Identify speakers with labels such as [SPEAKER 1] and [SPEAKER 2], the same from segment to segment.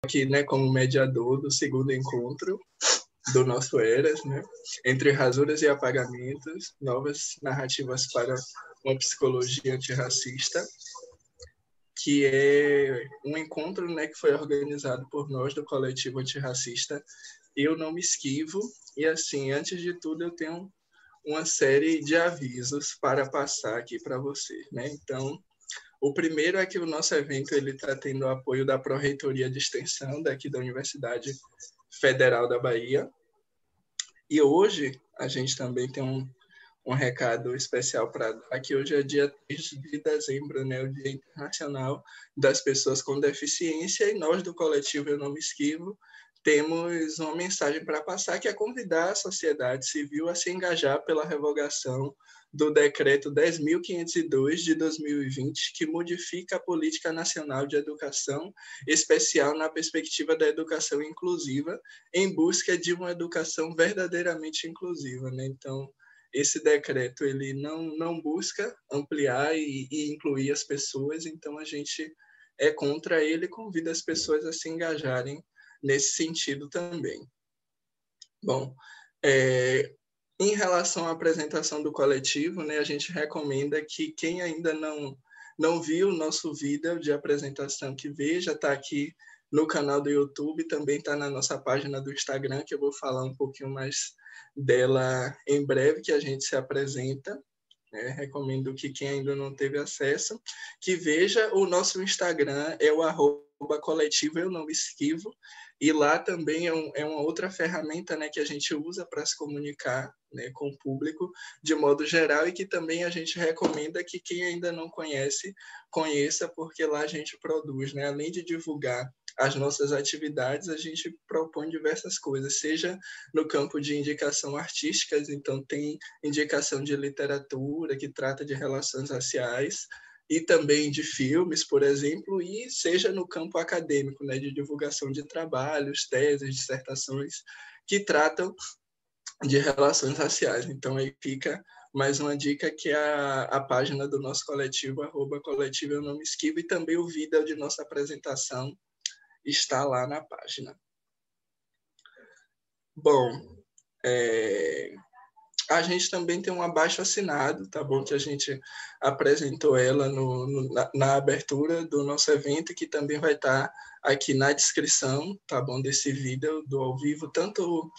[SPEAKER 1] aqui, né, como mediador do segundo encontro do nosso Eras, né, entre rasuras e apagamentos, novas narrativas para uma psicologia antirracista, que é um encontro, né, que foi organizado por nós do coletivo antirracista Eu Não Me Esquivo. E assim, antes de tudo, eu tenho uma série de avisos para passar aqui para vocês, né? Então, o primeiro é que o nosso evento ele está tendo o apoio da Pró-Reitoria de Extensão daqui da Universidade Federal da Bahia. E hoje a gente também tem um recado especial para dar, que hoje é dia 3 de dezembro, né, o Dia Internacional das Pessoas com Deficiência, e nós do coletivo Eu Não Me Esquivo temos uma mensagem para passar, que é convidar a sociedade civil a se engajar pela revogação do Decreto 10.502 de 2020, que modifica a Política Nacional de Educação Especial na perspectiva da educação inclusiva, em busca de uma educação verdadeiramente inclusiva, né? Então, esse decreto ele não busca ampliar e incluir as pessoas, então a gente é contra ele e convida as pessoas a se engajarem nesse sentido também. Bom, em relação à apresentação do coletivo, né, a gente recomenda que quem ainda não viu o nosso vídeo de apresentação, que veja, está aqui no canal do YouTube, também está na nossa página do Instagram, que eu vou falar um pouquinho mais dela em breve, que a gente se apresenta. Recomendo que quem ainda não teve acesso, que veja o nosso Instagram, é o @coletivo Eu Não Me Esquivo, e lá também é uma outra ferramenta, né, que a gente usa para se comunicar, né, com o público de modo geral, e que também a gente recomenda que quem ainda não conhece, conheça, porque lá a gente produz, né, além de divulgar as nossas atividades, a gente propõe diversas coisas, seja no campo de indicação artísticas, então tem indicação de literatura que trata de relações raciais, e também de filmes, por exemplo, e seja no campo acadêmico, né, de divulgação de trabalhos, teses, dissertações que tratam de relações raciais. Então aí fica mais uma dica, que é a página do nosso coletivo, @coletivo Eu Não Me Esquivo, e também o vídeo de nossa apresentação está lá na página. Bom, a gente também tem um abaixo-assinado, tá bom? Que a gente apresentou ela na abertura do nosso evento, que também vai estar aqui na descrição, tá bom? Desse vídeo do ao vivo, tanto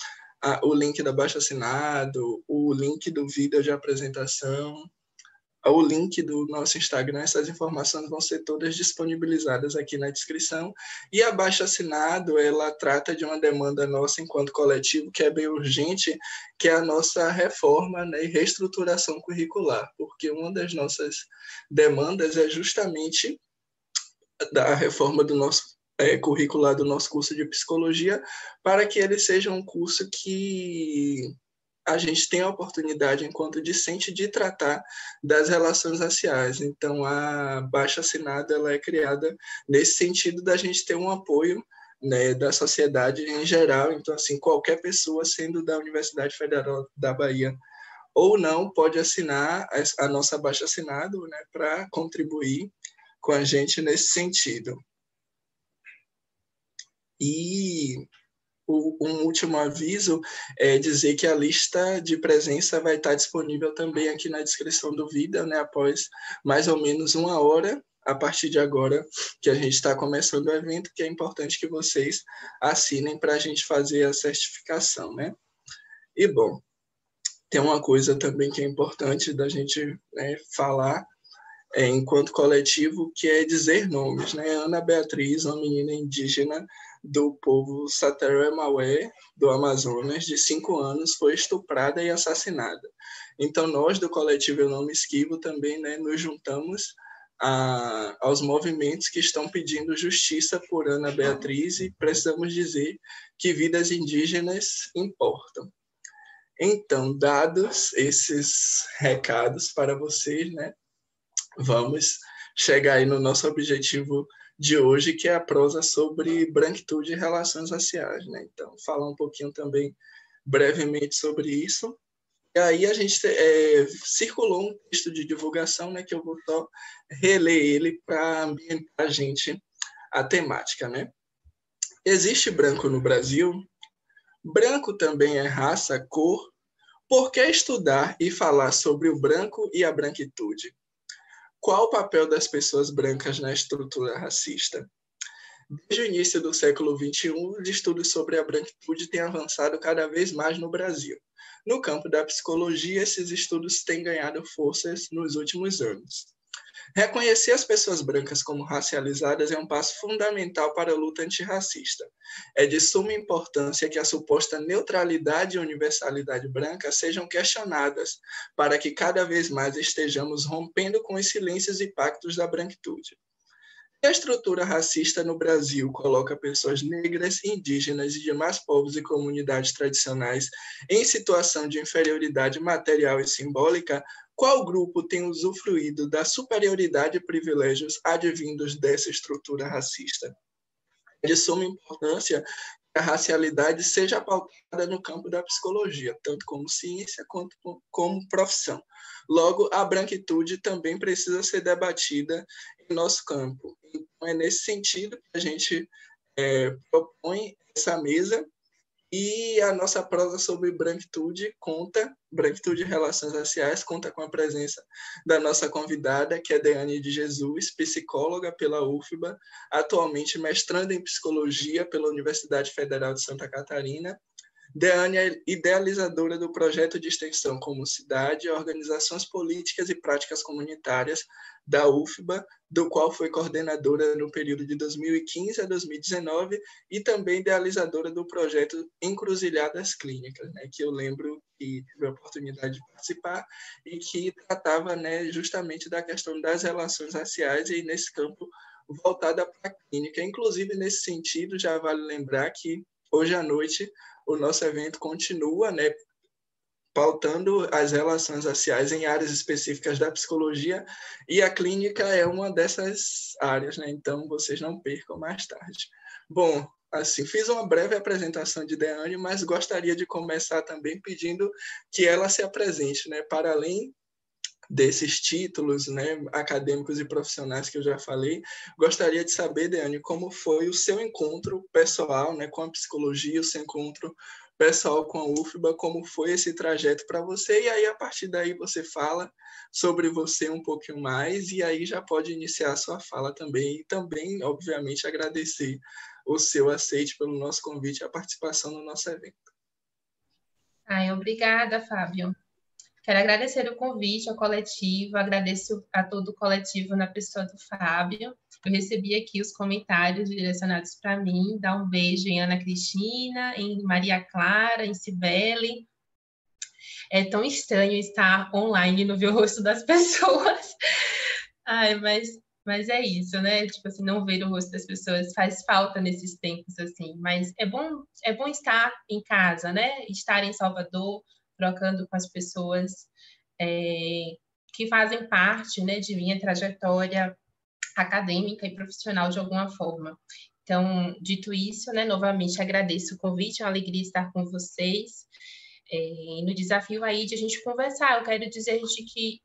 [SPEAKER 1] o link do abaixo-assinado, o link do vídeo de apresentação, o link do nosso Instagram. Essas informações vão ser todas disponibilizadas aqui na descrição. E abaixo-assinado, ela trata de uma demanda nossa enquanto coletivo, que é bem urgente, que é a nossa reforma, né, e reestruturação curricular, porque uma das nossas demandas é justamente da reforma do nosso curricular, do nosso curso de psicologia, para que ele seja um curso que a gente tem a oportunidade, enquanto discente, de tratar das relações raciais. Então, a baixa-assinada ela é criada nesse sentido da gente ter um apoio, né, da sociedade em geral. Então, assim, qualquer pessoa, sendo da Universidade Federal da Bahia ou não, pode assinar a nossa baixa-assinado, né, para contribuir com a gente nesse sentido. E um último aviso é dizer que a lista de presença vai estar disponível também aqui na descrição do vídeo, né, após mais ou menos 1 hora, a partir de agora, que a gente está começando o evento, que é importante que vocês assinem para a gente fazer a certificação, né? E, bom, tem uma coisa também que é importante da gente, né, falar, enquanto coletivo, que é dizer nomes, né? Ana Beatriz, uma menina indígena do povo Sateré-Maué, do Amazonas, de 5 anos, foi estuprada e assassinada. Então, nós do coletivo Eu Não Me Esquivo também, né, nos juntamos aos movimentos que estão pedindo justiça por Ana Beatriz, e precisamos dizer que vidas indígenas importam. Então, dados esses recados para vocês, né, vamos chegar aí no nosso objetivo de hoje, que é a prosa sobre branquitude e relações raciais, né? Então, falar um pouquinho também brevemente sobre isso. E aí a gente circulou um texto de divulgação, né, que eu vou só reler ele para ambientar a gente a temática, né? Existe branco no Brasil? Branco também é raça, cor? Por que estudar e falar sobre o branco e a branquitude? Qual o papel das pessoas brancas na estrutura racista? Desde o início do século XXI, os estudos sobre a branquitude têm avançado cada vez mais no Brasil. No campo da psicologia, esses estudos têm ganhado forças nos últimos anos. Reconhecer as pessoas brancas como racializadas é um passo fundamental para a luta antirracista. É de suma importância que a suposta neutralidade e universalidade branca sejam questionadas, para que cada vez mais estejamos rompendo com os silêncios e pactos da branquitude. A estrutura racista no Brasil coloca pessoas negras, indígenas e demais povos e comunidades tradicionais em situação de inferioridade material e simbólica. Qual grupo tem usufruído da superioridade e privilégios advindos dessa estrutura racista? É de suma importância que a racialidade seja pautada no campo da psicologia, tanto como ciência quanto como profissão. Logo, a branquitude também precisa ser debatida em nosso campo. Então, é nesse sentido que a gente propõe essa mesa, e a nossa prosa sobre branquitude e relações raciais, conta com a presença da nossa convidada, que é Deane de Jesus, psicóloga pela UFBA, atualmente mestranda em psicologia pela Universidade Federal de Santa Catarina. Deane é idealizadora do projeto de extensão Como Cidade, Organizações Políticas e Práticas Comunitárias da UFBA, do qual foi coordenadora no período de 2015 a 2019, e também idealizadora do projeto Encruzilhadas Clínicas, né, que eu lembro que tive a oportunidade de participar e que tratava, né, justamente da questão das relações raciais e nesse campo voltada para a clínica. Inclusive, nesse sentido, já vale lembrar que hoje à noite o nosso evento continua, né, pautando as relações raciais em áreas específicas da psicologia, e a clínica é uma dessas áreas, né? Então, vocês não percam mais tarde. Bom, assim, fiz uma breve apresentação de Deane, mas gostaria de começar também pedindo que ela se apresente, né? Para além desses títulos, né, acadêmicos e profissionais que eu já falei, gostaria de saber, Deane, como foi o seu encontro pessoal, né, com a psicologia, o seu encontro pessoal com a UFBA, como foi esse trajeto para você, e aí a partir daí você fala sobre você um pouquinho mais, e aí já pode iniciar a sua fala também, e também, obviamente, agradecer o seu aceite pelo nosso convite e a participação no nosso evento.
[SPEAKER 2] Obrigada, Fábio. Quero agradecer o convite ao coletivo, agradeço a todo o coletivo na pessoa do Fábio. Eu recebi aqui os comentários direcionados para mim, dar um beijo em Ana Cristina, em Maria Clara, em Cibele. É tão estranho estar online e não ver o rosto das pessoas. Mas é isso, né? Tipo assim, não ver o rosto das pessoas faz falta nesses tempos, assim. Mas é bom estar em casa, né? Estar em Salvador, trocando com as pessoas que fazem parte, né, de minha trajetória acadêmica e profissional de alguma forma. Então, dito isso, né, novamente agradeço o convite, é uma alegria estar com vocês. No desafio aí de a gente conversar, eu quero dizer que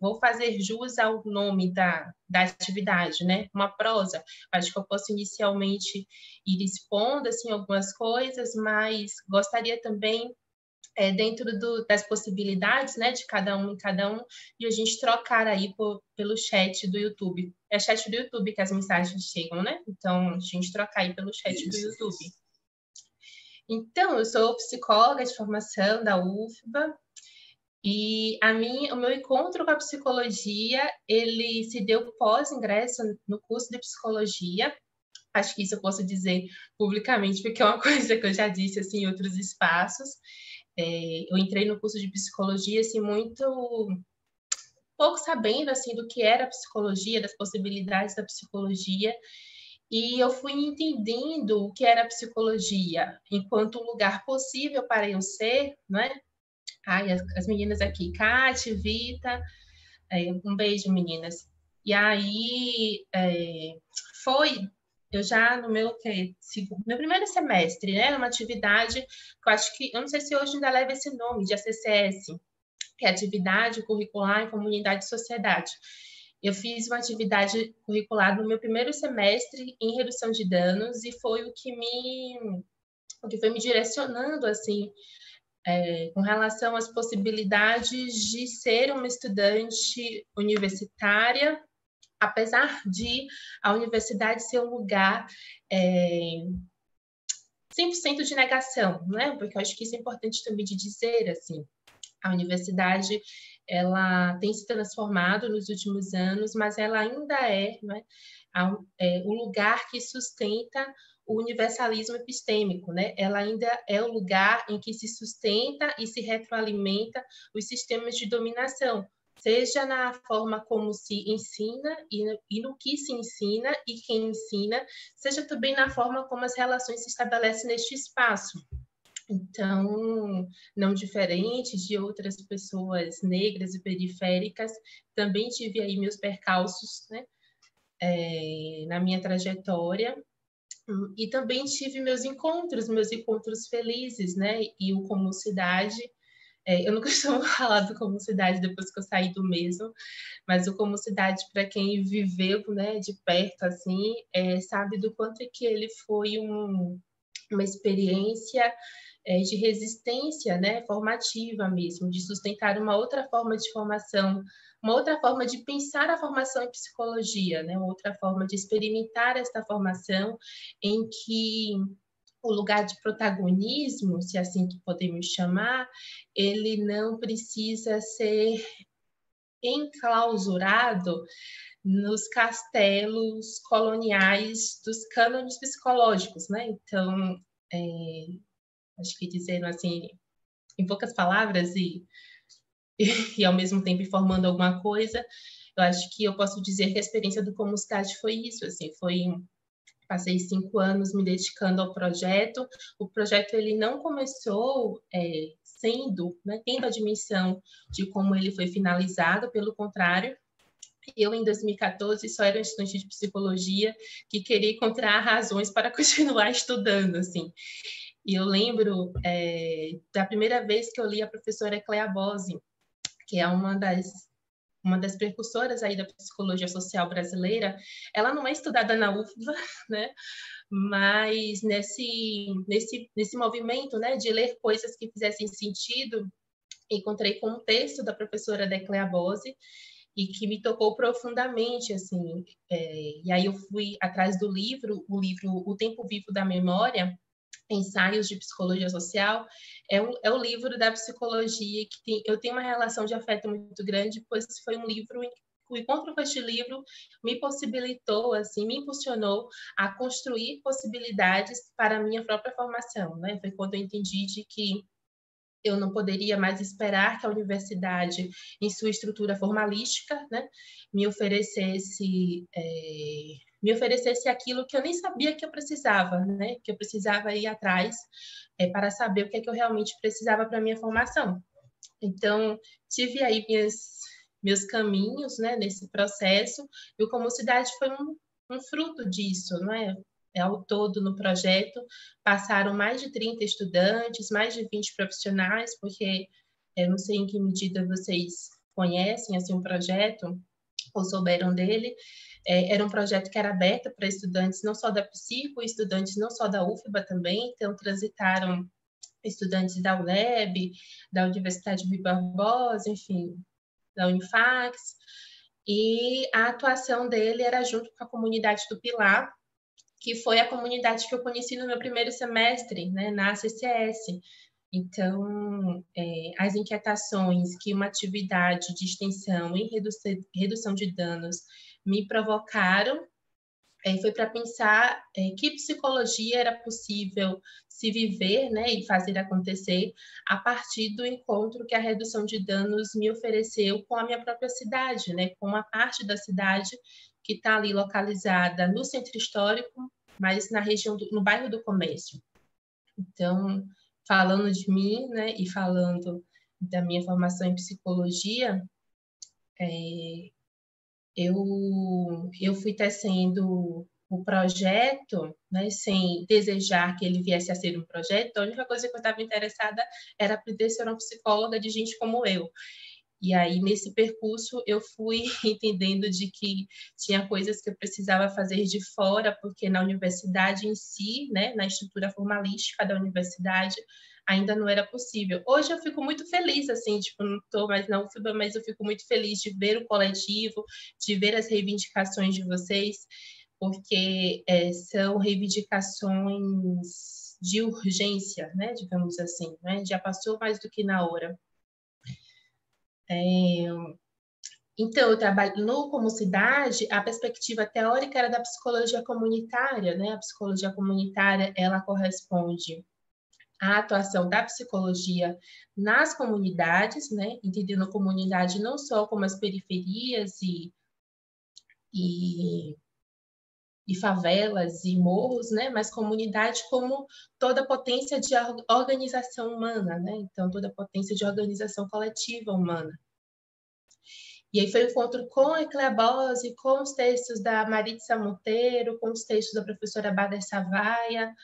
[SPEAKER 2] vou fazer jus ao nome da atividade, né? Uma prosa. Acho que eu posso inicialmente ir expondo assim, algumas coisas, mas gostaria também dentro das possibilidades, né, de cada um em cada um, e a gente trocar aí pelo chat do YouTube. É chat do YouTube que as mensagens chegam, né? Então, a gente trocar aí pelo chat do YouTube. Então, eu sou psicóloga de formação da UFBA, e o meu encontro com a psicologia, ele se deu pós-ingresso no curso de psicologia. Acho que isso eu posso dizer publicamente, porque é uma coisa que eu já disse assim, em outros espaços. Eu entrei no curso de psicologia assim, muito pouco sabendo assim, do que era a psicologia, das possibilidades da psicologia, e eu fui entendendo o que era a psicologia enquanto um lugar possível para eu ser, né? As meninas aqui, Kate, Vita, um beijo, meninas. E aí eu já no meu primeiro semestre, né, numa atividade que eu acho que, eu não sei se hoje ainda leva esse nome, de ACCS, que é Atividade Curricular em Comunidade e Sociedade. eu fiz uma atividade curricular no meu primeiro semestre em redução de danos e foi o que foi me direcionando assim com relação às possibilidades de ser uma estudante universitária, apesar de a universidade ser um lugar 100% de negação, né? Porque eu acho que isso é importante também de dizer, assim, a universidade ela tem se transformado nos últimos anos, mas ela ainda né, o lugar que sustenta o universalismo epistêmico, né? Ela ainda é o lugar em que se sustenta e se retroalimenta os sistemas de dominação, seja na forma como se ensina e no que se ensina e quem ensina, seja também na forma como as relações se estabelecem neste espaço. Então, não diferente de outras pessoas negras e periféricas, também tive aí meus percalços, né, na minha trajetória, e também tive meus encontros felizes, né, e o Como Cidade. Eu não costumo falar do Como Cidade depois que eu saí do mesmo, mas o Como Cidade, para quem viveu, né, de perto, assim, sabe do quanto é que ele foi uma experiência de resistência, né, formativa mesmo, de sustentar uma outra forma de formação, uma outra forma de pensar a formação em psicologia, né, uma outra forma de experimentar esta formação em que o lugar de protagonismo, se assim que podemos chamar, ele não precisa ser enclausurado nos castelos coloniais dos cânones psicológicos, né? Então, acho que dizendo assim, em poucas palavras e ao mesmo tempo informando alguma coisa, eu acho que eu posso dizer que a experiência do Como Cidade foi isso, assim, passei 5 anos me dedicando ao projeto. O projeto ele não começou tendo a dimensão de como ele foi finalizado, pelo contrário, eu, em 2014, só era estudante de psicologia que queria encontrar razões para continuar estudando, assim. E eu lembro da primeira vez que eu li a professora Clea Bose, que é uma das precursoras aí da psicologia social brasileira. Ela não é estudada na UFBA, né? Mas nesse movimento, né, de ler coisas que fizessem sentido, encontrei com um texto da professora Clea Bose e que me tocou profundamente, assim. E aí eu fui atrás do livro, o livro O Tempo Vivo da Memória, Ensaios de Psicologia Social, é o livro da psicologia que eu tenho uma relação de afeto muito grande, pois foi um livro o encontro com este livro me possibilitou, assim, me impulsionou a construir possibilidades para a minha própria formação, né? Foi quando eu entendi de que eu não poderia mais esperar que a universidade, em sua estrutura formalística, né, me oferecesse aquilo que eu nem sabia que eu precisava, né, que eu precisava ir atrás para saber o que é que eu realmente precisava para a minha formação. Então, tive aí meus caminhos, né, nesse processo, e o Como Cidade foi um fruto disso, não é? Ao todo, no projeto, passaram mais de 30 estudantes, mais de 20 profissionais, porque eu não sei em que medida vocês conhecem assim, um projeto ou souberam dele. Era um projeto que era aberto para estudantes não só da Psico, estudantes não só da UFBA também, então transitaram estudantes da UNEB, da Universidade Rui Barbosa, enfim, da Unifax, e a atuação dele era junto com a comunidade do Pilar, que foi a comunidade que eu conheci no meu primeiro semestre, né, na CCS. Então, as inquietações que uma atividade de extensão em redução de danos me provocaram foi para pensar que psicologia era possível se viver, né, e fazer acontecer a partir do encontro que a redução de danos me ofereceu com a minha própria cidade, né, com uma parte da cidade que está ali localizada no centro histórico, mas na região no bairro do Comércio. Então, falando de mim, né, e falando da minha formação em psicologia, eu fui tecendo o projeto, né, sem desejar que ele viesse a ser um projeto. A única coisa que eu estava interessada era poder ser uma psicóloga de gente como eu. E aí, nesse percurso, eu fui entendendo de que tinha coisas que eu precisava fazer de fora, porque na universidade em si, né, na estrutura formalística da universidade, ainda não era possível. Hoje eu fico muito feliz, assim, tipo, não estou mais na UFBA, mas eu fico muito feliz de ver o coletivo, de ver as reivindicações de vocês, porque são reivindicações de urgência, né, digamos assim, né? Já passou mais do que na hora. Então, eu trabalho no Comocidade, a perspectiva teórica era da psicologia comunitária, né? A psicologia comunitária, ela corresponde à atuação da psicologia nas comunidades, né? Entendendo a comunidade não só como as periferias e favelas e morros, né? Mas comunidade como toda a potência de organização humana, né? Então, toda a potência de organização coletiva humana. E aí foi o encontro com a Ecléa Bose, com os textos da Maritza Monteiro, com os textos da professora Bader Savaia,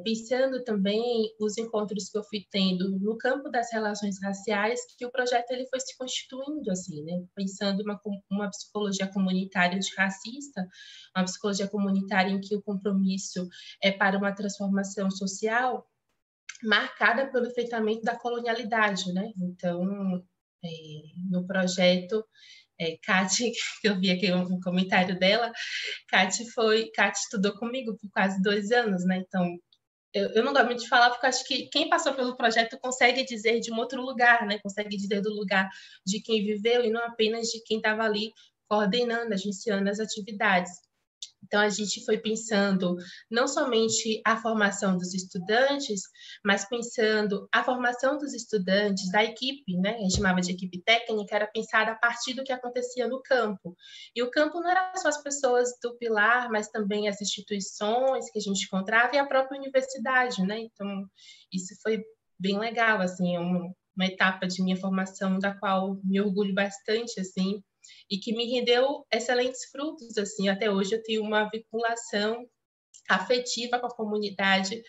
[SPEAKER 2] pensando também os encontros que eu fui tendo no campo das relações raciais, que o projeto ele foi se constituindo assim, né? Pensando uma psicologia comunitária antirracista, uma psicologia comunitária em que o compromisso é para uma transformação social marcada pelo enfrentamento da colonialidade, né? Então, no projeto, Kati, que eu vi aqui um comentário dela, Kati estudou comigo por quase 2 anos, né? Então, eu não gosto muito de falar, porque acho que quem passou pelo projeto consegue dizer de um outro lugar, né? Consegue dizer do lugar de quem viveu e não apenas de quem estava ali coordenando, agenciando as atividades. Então, a gente foi pensando não somente a formação dos estudantes, mas pensando a formação dos estudantes, da equipe, né? A gente chamava de equipe técnica, era pensada a partir do que acontecia no campo. E o campo não era só as pessoas do Pilar, mas também as instituições que a gente encontrava e a própria universidade, né? Então, isso foi bem legal, assim, uma etapa de minha formação da qual me orgulho bastante, assim, e que me rendeu excelentes frutos, assim, até hoje eu tenho uma vinculação afetiva com a comunidade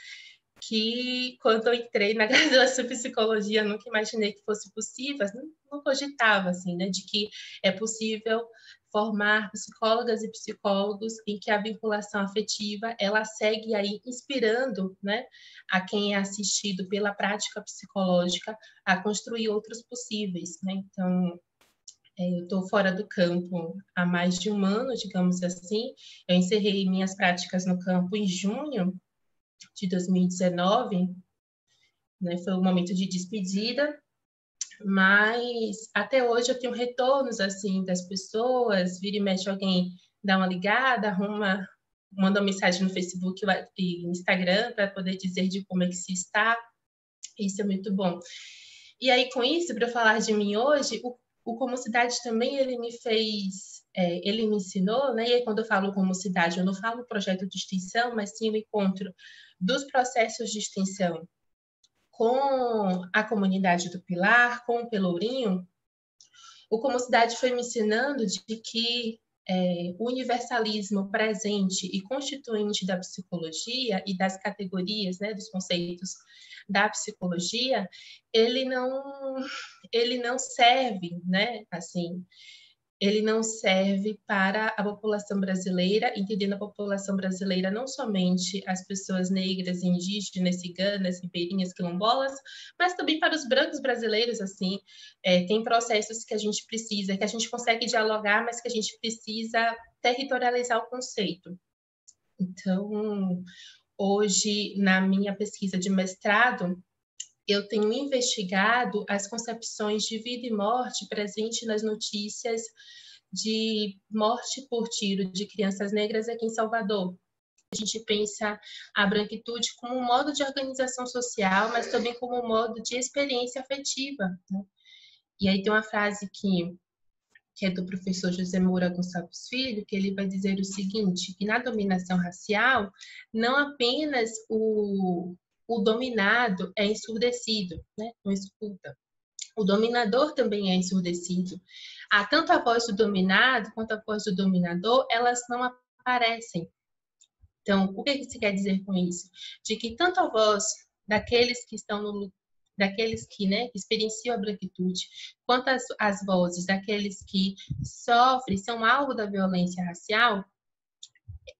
[SPEAKER 2] que, quando eu entrei na graduação de psicologia, nunca imaginei que fosse possível, não cogitava, assim, né, de que é possível formar psicólogas e psicólogos em que a vinculação afetiva, ela segue aí inspirando, né, a quem é assistido pela prática psicológica a construir outros possíveis, né, então eu estou fora do campo há mais de 1 ano, digamos assim. Eu encerrei minhas práticas no campo em junho de 2019, né? Foi um momento de despedida, mas até hoje eu tenho retornos assim das pessoas, vira e mexe alguém dá uma ligada, manda uma mensagem no Facebook e Instagram para poder dizer de como é que se está. Isso é muito bom. E aí, com isso, para falar de mim hoje, o Comocidade também, ele me fez, ele me ensinou, né? E aí, quando eu falo Comocidade, eu não falo projeto de extensão, mas sim o encontro dos processos de extensão com a comunidade do Pilar, com o Pelourinho. O Comocidade foi me ensinando de que o universalismo presente e constituinte da psicologia e das categorias, né, dos conceitos da psicologia, ele não serve, né, assim, ele não serve para a população brasileira, entendendo a população brasileira não somente as pessoas negras, indígenas, ciganas, ribeirinhas, quilombolas, mas também para os brancos brasileiros, assim, tem processos que a gente precisa, que a gente consegue dialogar, mas que a gente precisa territorializar o conceito. Então, hoje, na minha pesquisa de mestrado, eu tenho investigado as concepções de vida e morte presentes nas notícias de morte por tiro de crianças negras aqui em Salvador. A gente pensa a branquitude como um modo de organização social, mas também como um modo de experiência afetiva, né? E aí tem uma frase que é do professor José Moura Gonçalves Filho, que ele vai dizer o seguinte, que na dominação racial, não apenas o dominado é ensurdecido, né? Não escuta. O dominador também é ensurdecido. Tanto a voz do dominado quanto a voz do dominador, elas não aparecem. Então, o que se quer dizer com isso? De que tanto a voz daqueles que estão daqueles que, né, experienciam a branquitude, quanto as vozes daqueles que sofrem, são alvo da violência racial,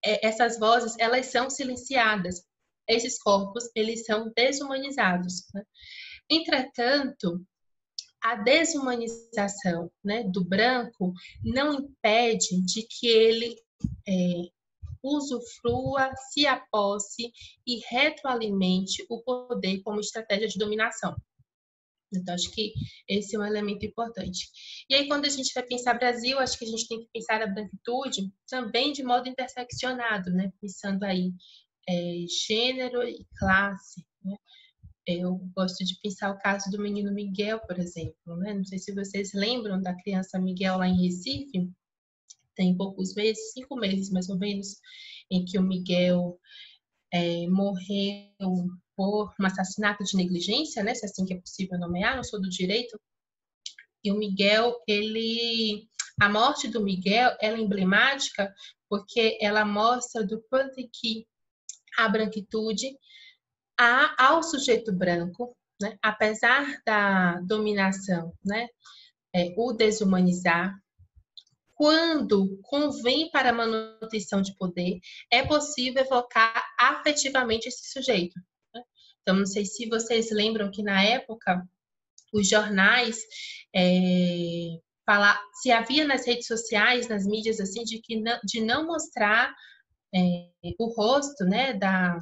[SPEAKER 2] essas vozes, elas são silenciadas. Esses corpos, eles são desumanizados, né? Entretanto, a desumanização, né, do branco não impede de que ele usufrua, se aposse e retroalimente o poder como estratégia de dominação. Então, acho que esse é um elemento importante. E aí, quando a gente vai pensar Brasil, acho que a gente tem que pensar a branquitude também de modo interseccionado, né? Pensando aí gênero e classe, né? Eu gosto de pensar o caso do menino Miguel, por exemplo, né? Não sei se vocês lembram da criança Miguel lá em Recife, tem poucos meses, 5 meses mais ou menos, em que o Miguel morreu por um assassinato de negligência, né? Se é assim que é possível nomear, não sou do direito. E o Miguel, a morte do Miguel, ela é emblemática porque ela mostra do quanto que a branquitude ao sujeito branco, né? Apesar da dominação, né? O desumanizar, quando convém para a manutenção de poder, é possível evocar afetivamente esse sujeito. Né? Então, não sei se vocês lembram que na época os jornais se havia nas redes sociais, nas mídias assim, de não mostrar o rosto, né, da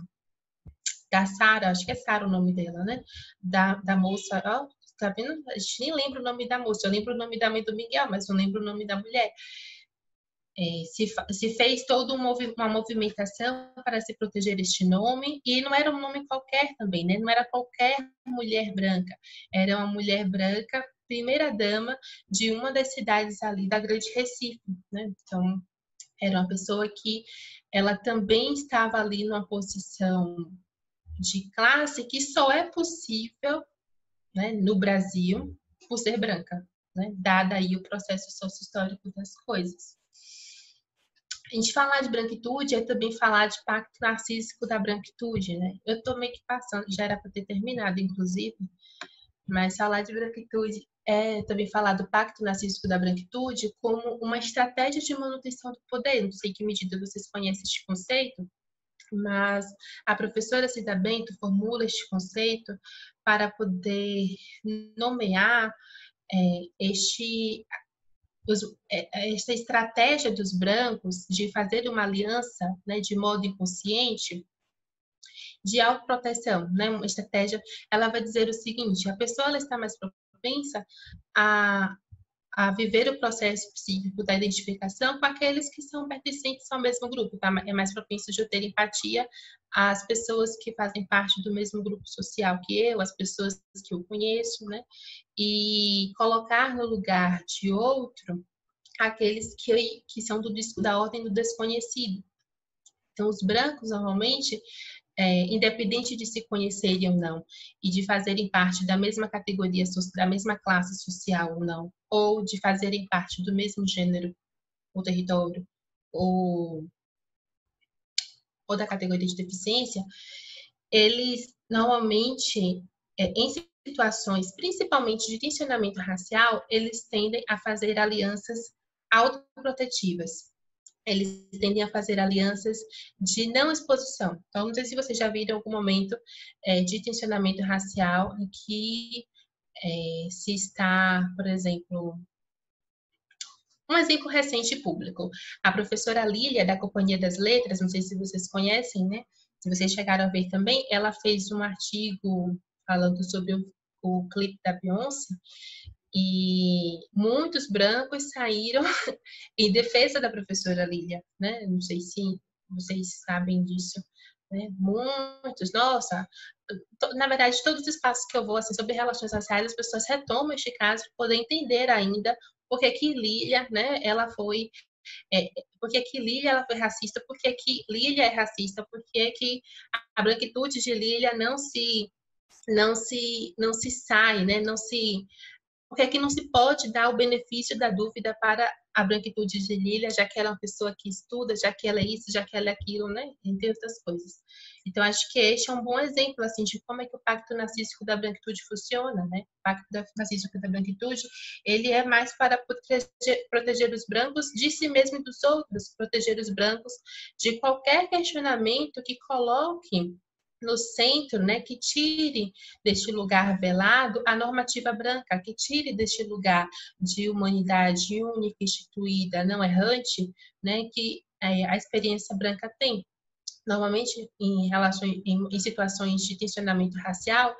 [SPEAKER 2] Sara, acho que é Sara o nome dela, né, da moça, ó, tá vendo? A gente nem lembra o nome da moça, eu lembro o nome da mãe do Miguel, mas não lembro o nome da mulher. Se fez toda uma movimentação para se proteger este nome, e não era um nome qualquer também, né? Não era qualquer mulher branca, era uma mulher branca, primeira-dama de uma das cidades ali da Grande Recife, né? Então, era uma pessoa que ela também estava ali numa posição de classe que só é possível, né, no Brasil por ser branca, né? Dada aí o processo sócio-histórico das coisas. A gente falar de branquitude é também falar de pacto narcísico da branquitude, né? Eu estou meio que passando, já era para ter terminado, inclusive, mas falar de branquitude é também falar do pacto narcísico da branquitude como uma estratégia de manutenção do poder. Não sei que medida vocês conhecem este conceito, mas a professora Cida Bento formula este conceito para poder nomear essa estratégia dos brancos de fazer uma aliança, né, de modo inconsciente, de autoproteção, né, uma estratégia, ela vai dizer o seguinte: a pessoa ela está mais propensa a viver o processo psíquico da identificação com aqueles que são pertencentes ao mesmo grupo, tá? É mais propenso de eu ter empatia às pessoas que fazem parte do mesmo grupo social que eu, as pessoas que eu conheço, né? E colocar no lugar de outro aqueles que são da ordem do desconhecido. Então, os brancos, normalmente, independente de se conhecerem ou não, e de fazerem parte da mesma categoria, da mesma classe social ou não, ou de fazerem parte do mesmo gênero ou território, ou da categoria de deficiência, eles normalmente, em situações principalmente de tensionamento racial, eles tendem a fazer alianças autoprotetivas. Eles tendem a fazer alianças de não exposição. Então, não sei se vocês já viram algum momento de tensionamento racial em que se está, por exemplo, um exemplo recente público. A professora Lília, da Companhia das Letras, não sei se vocês conhecem, né? Se vocês chegaram a ver também, ela fez um artigo falando sobre o clipe da Beyoncé, e muitos brancos saíram em defesa da professora Lília, né? Não sei se vocês sabem disso, né? Muitos, nossa, na verdade, todos os espaços que eu vou assim, sobre relações raciais, as pessoas retomam este caso para poder entender ainda porque que Lília, né? Ela foi porque que Lília ela foi racista, porque que Lília é racista, porque que a branquitude de Lília não se sai, né? Porque aqui não se pode dar o benefício da dúvida para a branquitude de Lilia, já que ela é uma pessoa que estuda, já que ela é isso, já que ela é aquilo, né? Entre outras coisas. Então, acho que este é um bom exemplo, assim, de como é que o pacto narcísico da branquitude funciona, né? O pacto narcísico da branquitude, ele é mais para proteger os brancos de si mesmo e dos outros, proteger os brancos de qualquer questionamento que coloque no centro, né, que tire deste lugar velado a normativa branca, que tire deste lugar de humanidade única, instituída, não errante, né, que a experiência branca tem. Normalmente, em situações de tensionamento racial,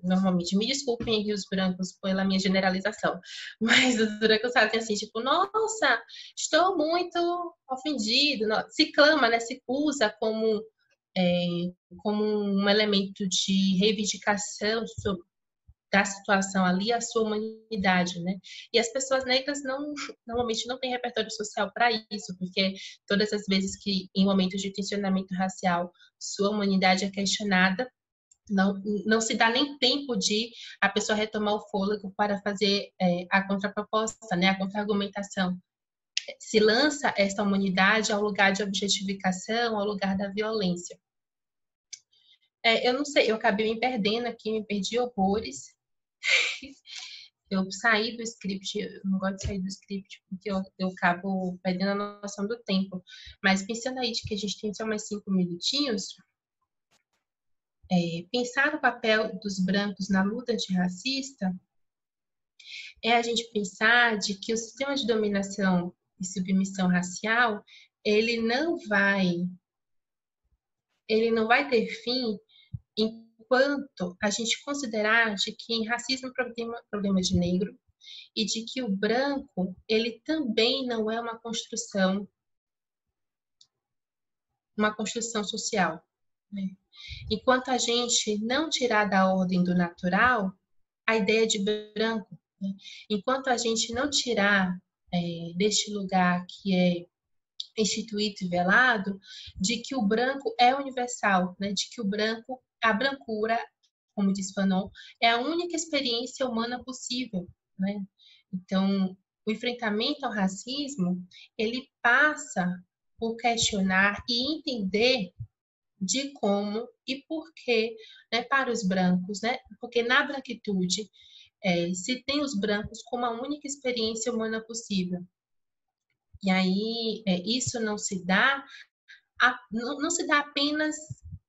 [SPEAKER 2] normalmente, me desculpem aqui os brancos pela minha generalização, mas os brancos fazem assim, tipo, nossa, estou muito ofendido, se clama, né, se usa como um elemento de reivindicação da situação ali, a sua humanidade, né? E as pessoas negras normalmente não têm repertório social para isso, porque todas as vezes que, em momentos de tensionamento racial, sua humanidade é questionada, não se dá nem tempo de a pessoa retomar o fôlego para fazer a contraproposta, né? A contra-argumentação. Se lança essa humanidade ao lugar de objetificação, ao lugar da violência. Eu não sei, eu acabei me perdendo aqui, me perdi horrores. Eu saí do script, eu não gosto de sair do script, porque eu acabo perdendo a noção do tempo. Mas pensando aí de que a gente tem só mais 5 minutinhos, pensar o papel dos brancos na luta antirracista é a gente pensar de que o sistema de dominação e submissão racial, ele não vai ter fim enquanto a gente considerar de que racismo é problema de negro e de que o branco, ele também não é uma construção social, né? Enquanto a gente não tirar da ordem do natural a ideia de branco, né? Enquanto a gente não tirar deste lugar que é instituído e velado, de que o branco é universal, né? De que o branco, a brancura, como diz Fanon, é a única experiência humana possível, né? Então, o enfrentamento ao racismo, ele passa por questionar e entender de como e por que, né, para os brancos, né? Porque na branquitude se tem os brancos como a única experiência humana possível. E aí isso não se dá apenas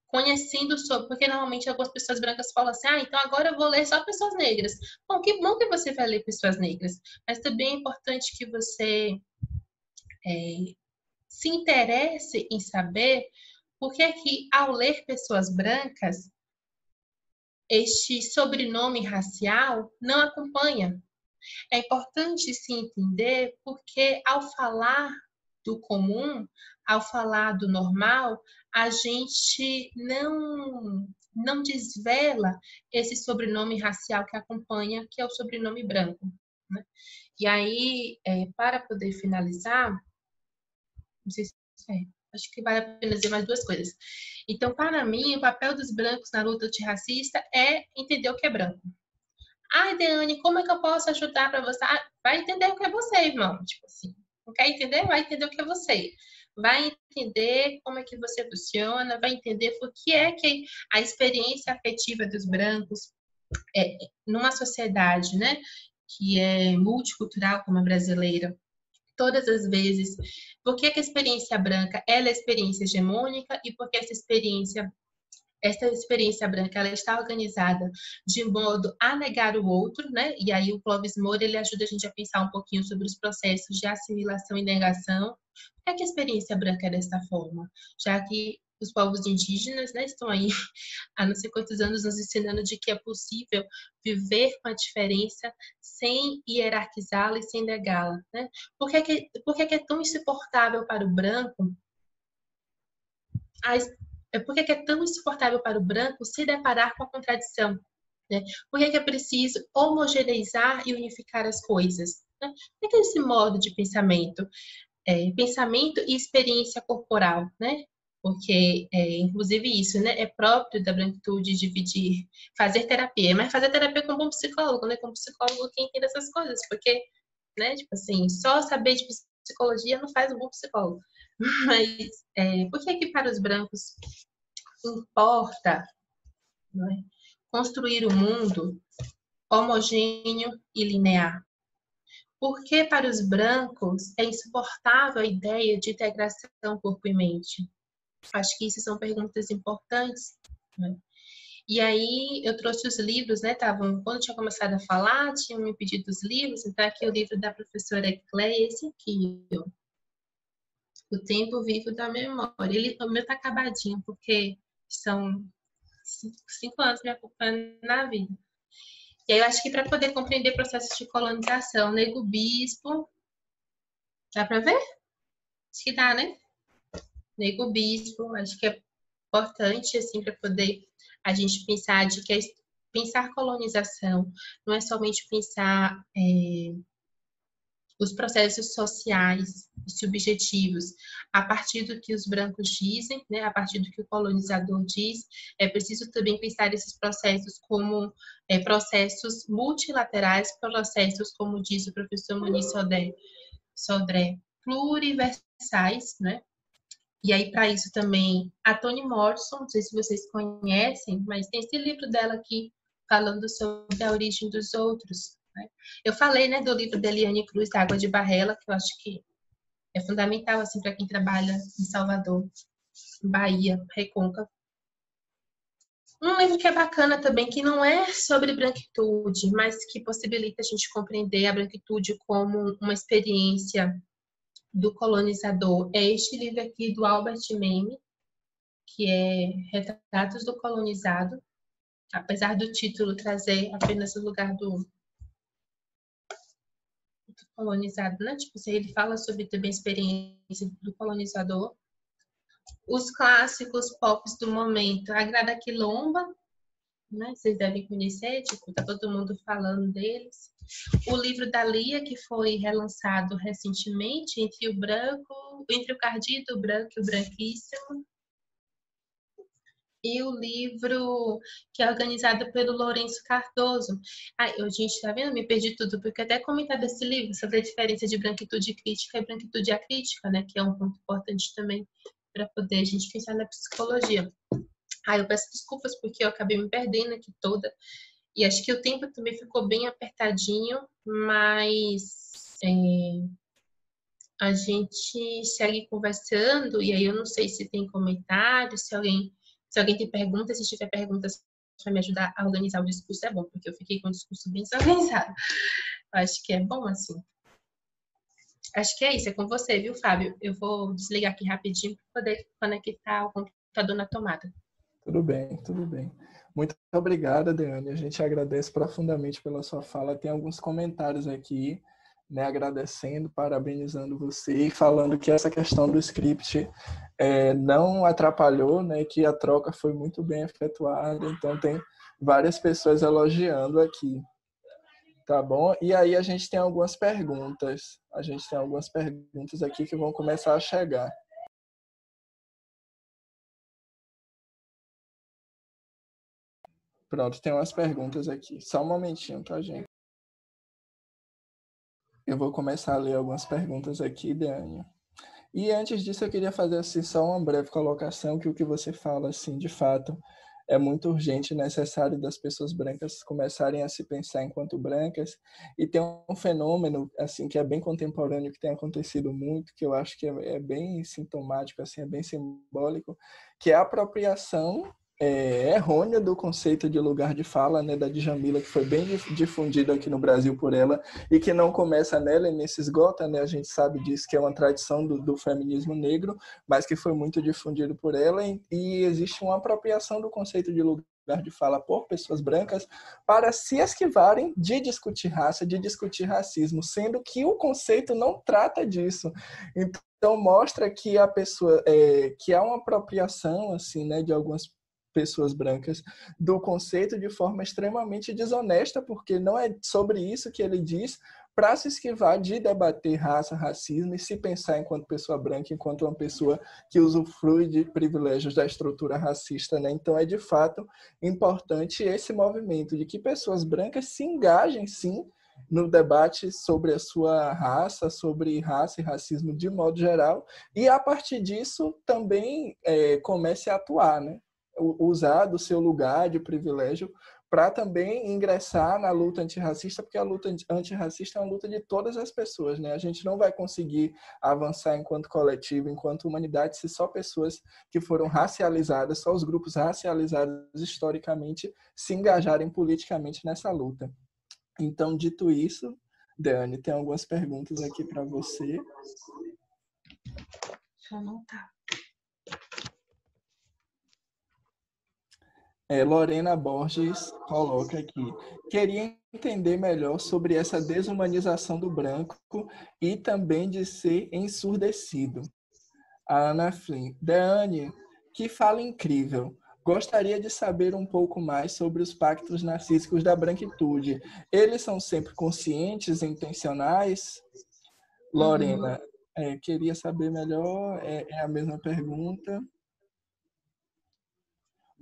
[SPEAKER 2] conhecendo sobre, porque normalmente algumas pessoas brancas falam assim, então agora eu vou ler só pessoas negras. Bom, que bom que você vai ler pessoas negras, mas também é importante que você se interesse em saber por que é que, ao ler pessoas brancas, este sobrenome racial não acompanha. É importante se entender porque, ao falar do comum, ao falar do normal, a gente não desvela esse sobrenome racial que acompanha, que é o sobrenome branco, né? E aí, para poder finalizar, não sei se acho que vale a pena dizer mais 2 coisas. Então, para mim, o papel dos brancos na luta antirracista é entender o que é branco. Deane, como é que eu posso ajudar para você? Vai entender o que é você, irmão. Tipo assim, não quer entender? Vai entender o que é você. Vai entender como é que você funciona, vai entender por que é que a experiência afetiva dos brancos numa sociedade, né, que é multicultural como a brasileira, todas as vezes, por que a experiência branca ela é experiência hegemônica e por que essa experiência branca ela está organizada de modo a negar o outro, né? E aí o Clóvis Moura ele ajuda a gente a pensar um pouquinho sobre os processos de assimilação e negação. Por que a experiência branca é desta forma? Já que os povos indígenas, né, estão aí há não sei quantos anos nos ensinando de que é possível viver com a diferença sem hierarquizá-la e sem negá-la, né? Por que é tão insuportável para o branco por que é tão insuportável para o branco se deparar com a contradição? Né? Por que é preciso homogeneizar e unificar as coisas? Né? Por que esse modo de pensamento? Pensamento e experiência corporal, né? Porque, inclusive, isso né, é próprio da branquitude dividir, fazer terapia, mas fazer terapia com um bom psicólogo, né? Com um psicólogo que entende essas coisas, porque né? Tipo assim, só saber de psicologia não faz um bom psicólogo. Mas por que que para os brancos importa, não é, construir um mundo homogêneo e linear? Por que para os brancos é insuportável a ideia de integração corpo e mente? Acho que isso são perguntas importantes, né? E aí eu trouxe os livros, né? Quando eu tinha começado a falar, tinham me pedido os livros, então aqui o livro da professora Cléia, esse aqui, ó, O Tempo Vivo da Memória. O meu tá acabadinho, porque são 5 anos me acompanhando na vida. E aí eu acho que para poder compreender processos de colonização, Nego Bispo, dá para ver? Acho que dá, né? Nego Bispo, acho que é importante, assim, para poder a gente pensar de que pensar colonização não é somente pensar os processos sociais e subjetivos a partir do que os brancos dizem, né, a partir do que o colonizador diz. É preciso também pensar esses processos como processos multilaterais, processos, como diz o professor Muniz Sodré, pluriversais, né? E aí, para isso também, a Toni Morrison, não sei se vocês conhecem, mas tem esse livro dela aqui, falando sobre a origem dos outros, né? Eu falei, né, do livro da Eliane Cruz, da Água de Barrela, que eu acho que é fundamental, assim, para quem trabalha em Salvador, Bahia, Recôncavo. Um livro que é bacana também, que não é sobre branquitude, mas que possibilita a gente compreender a branquitude como uma experiência do colonizador, é este livro aqui do Albert Memmi, que é Retratos do Colonizado, apesar do título trazer apenas o lugar do colonizado, né? Tipo, ele fala sobre também a experiência do colonizador. Os clássicos pop do momento, a Grada Quilomba, né? Vocês devem conhecer, tipo, tá todo mundo falando deles. O livro da Lia, que foi relançado recentemente, Entre o Cardido, o Branco e o Branquíssimo. E o livro que é organizado pelo Lourenço Cardoso. Ai, gente, tá vendo? Me perdi tudo, porque até comentar desse livro sobre a diferença de branquitude crítica e branquitude acrítica, né? Que é um ponto importante também para poder a gente pensar na psicologia. Eu peço desculpas porque eu acabei me perdendo aqui toda. E acho que o tempo também ficou bem apertadinho, mas a gente segue conversando, e aí eu não sei se tem comentários, se alguém tem perguntas, se tiver perguntas para me ajudar a organizar o discurso, é bom, porque eu fiquei com o discurso bem desorganizado. Acho que é bom assim. Acho que é isso, é com você, viu, Fábio? Eu vou desligar aqui rapidinho para poder conectar o computador na tomada.
[SPEAKER 1] Tudo bem, tudo bem. Muito obrigada, Deane. A gente agradece profundamente pela sua fala. Tem alguns comentários aqui, né, agradecendo, parabenizando você e falando que essa questão do script não atrapalhou, né, que a troca foi muito bem efetuada. Então, tem várias pessoas elogiando aqui. Tá bom? E aí a gente tem algumas perguntas. A gente tem algumas perguntas aqui que vão começar a chegar. Pronto, tem umas perguntas aqui. Só um momentinho, tá, gente? Eu vou começar a ler algumas perguntas aqui, Dani. E antes disso, eu queria fazer assim, só uma breve colocação, que o que você fala, assim, de fato, é muito urgente e necessário das pessoas brancas começarem a se pensar enquanto brancas. E tem um fenômeno, assim, que é bem contemporâneo, que tem acontecido muito, que eu acho que é bem sintomático, assim, é bem simbólico, que é a apropriação errônea do conceito de lugar de fala, né, da Djamila, que foi bem difundido aqui no Brasil por ela, e que não começa nela e nem se esgota, né? A gente sabe disso, que é uma tradição do feminismo negro, mas que foi muito difundido por ela, e existe uma apropriação do conceito de lugar de fala por pessoas brancas para se esquivarem de discutir raça, de discutir racismo, sendo que o conceito não trata disso. Então mostra que a pessoa que há uma apropriação assim, né, de algumas pessoas brancas do conceito de forma extremamente desonesta, porque não é sobre isso que ele diz, para se esquivar de debater raça, racismo e se pensar enquanto pessoa branca, enquanto uma pessoa que usufrui de privilégios da estrutura racista, né? Então é de fato importante esse movimento de que pessoas brancas se engajem sim no debate sobre a sua raça, sobre raça e racismo de modo geral, e a partir disso também comece a atuar, né? Usar do seu lugar de privilégio para também ingressar na luta antirracista, porque a luta antirracista é uma luta de todas as pessoas, né? A gente não vai conseguir avançar enquanto coletivo, enquanto humanidade, se só pessoas que foram racializadas, só os grupos racializados historicamente se engajarem politicamente nessa luta. Então, dito isso, Dani, tem algumas perguntas aqui para você.
[SPEAKER 2] Deixa eu anotar.
[SPEAKER 1] Lorena Borges coloca aqui: queria entender melhor sobre essa desumanização do branco e também de ser ensurdecido. A Ana Flynn: Dani, que fala incrível. Gostaria de saber um pouco mais sobre os pactos narcísicos da branquitude. Eles são sempre conscientes e intencionais? Lorena, queria saber melhor, é a mesma pergunta.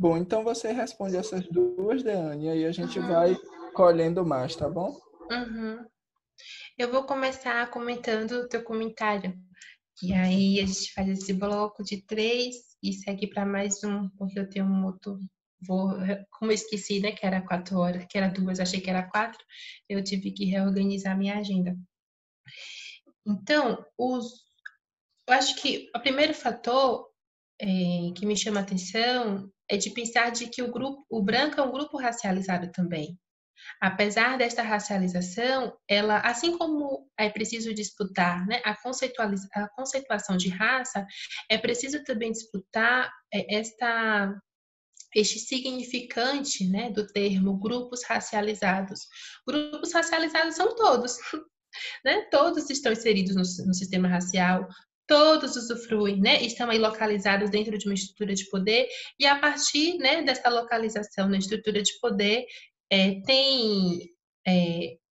[SPEAKER 1] Bom, então você responde essas duas, Deane, e aí a gente vai colhendo mais, tá bom?
[SPEAKER 2] Eu vou começar comentando o teu comentário. E aí a gente faz esse bloco de 3 e segue para mais um, porque eu tenho um outro. Como eu esqueci, né, que era 4 horas, que era 2, achei que era 4, eu tive que reorganizar minha agenda. Então, eu acho que o primeiro fator que me chama a atenção é de pensar de que o branco é um grupo racializado também. Apesar desta racialização, ela, assim como é preciso disputar, né, a conceituação de raça, é preciso também disputar este significante, né, do termo grupos racializados. Grupos racializados são todos, né? Todos estão inseridos no sistema racial, todos usufruem, né? Estão aí localizados dentro de uma estrutura de poder e a partir, né, dessa localização na estrutura de poder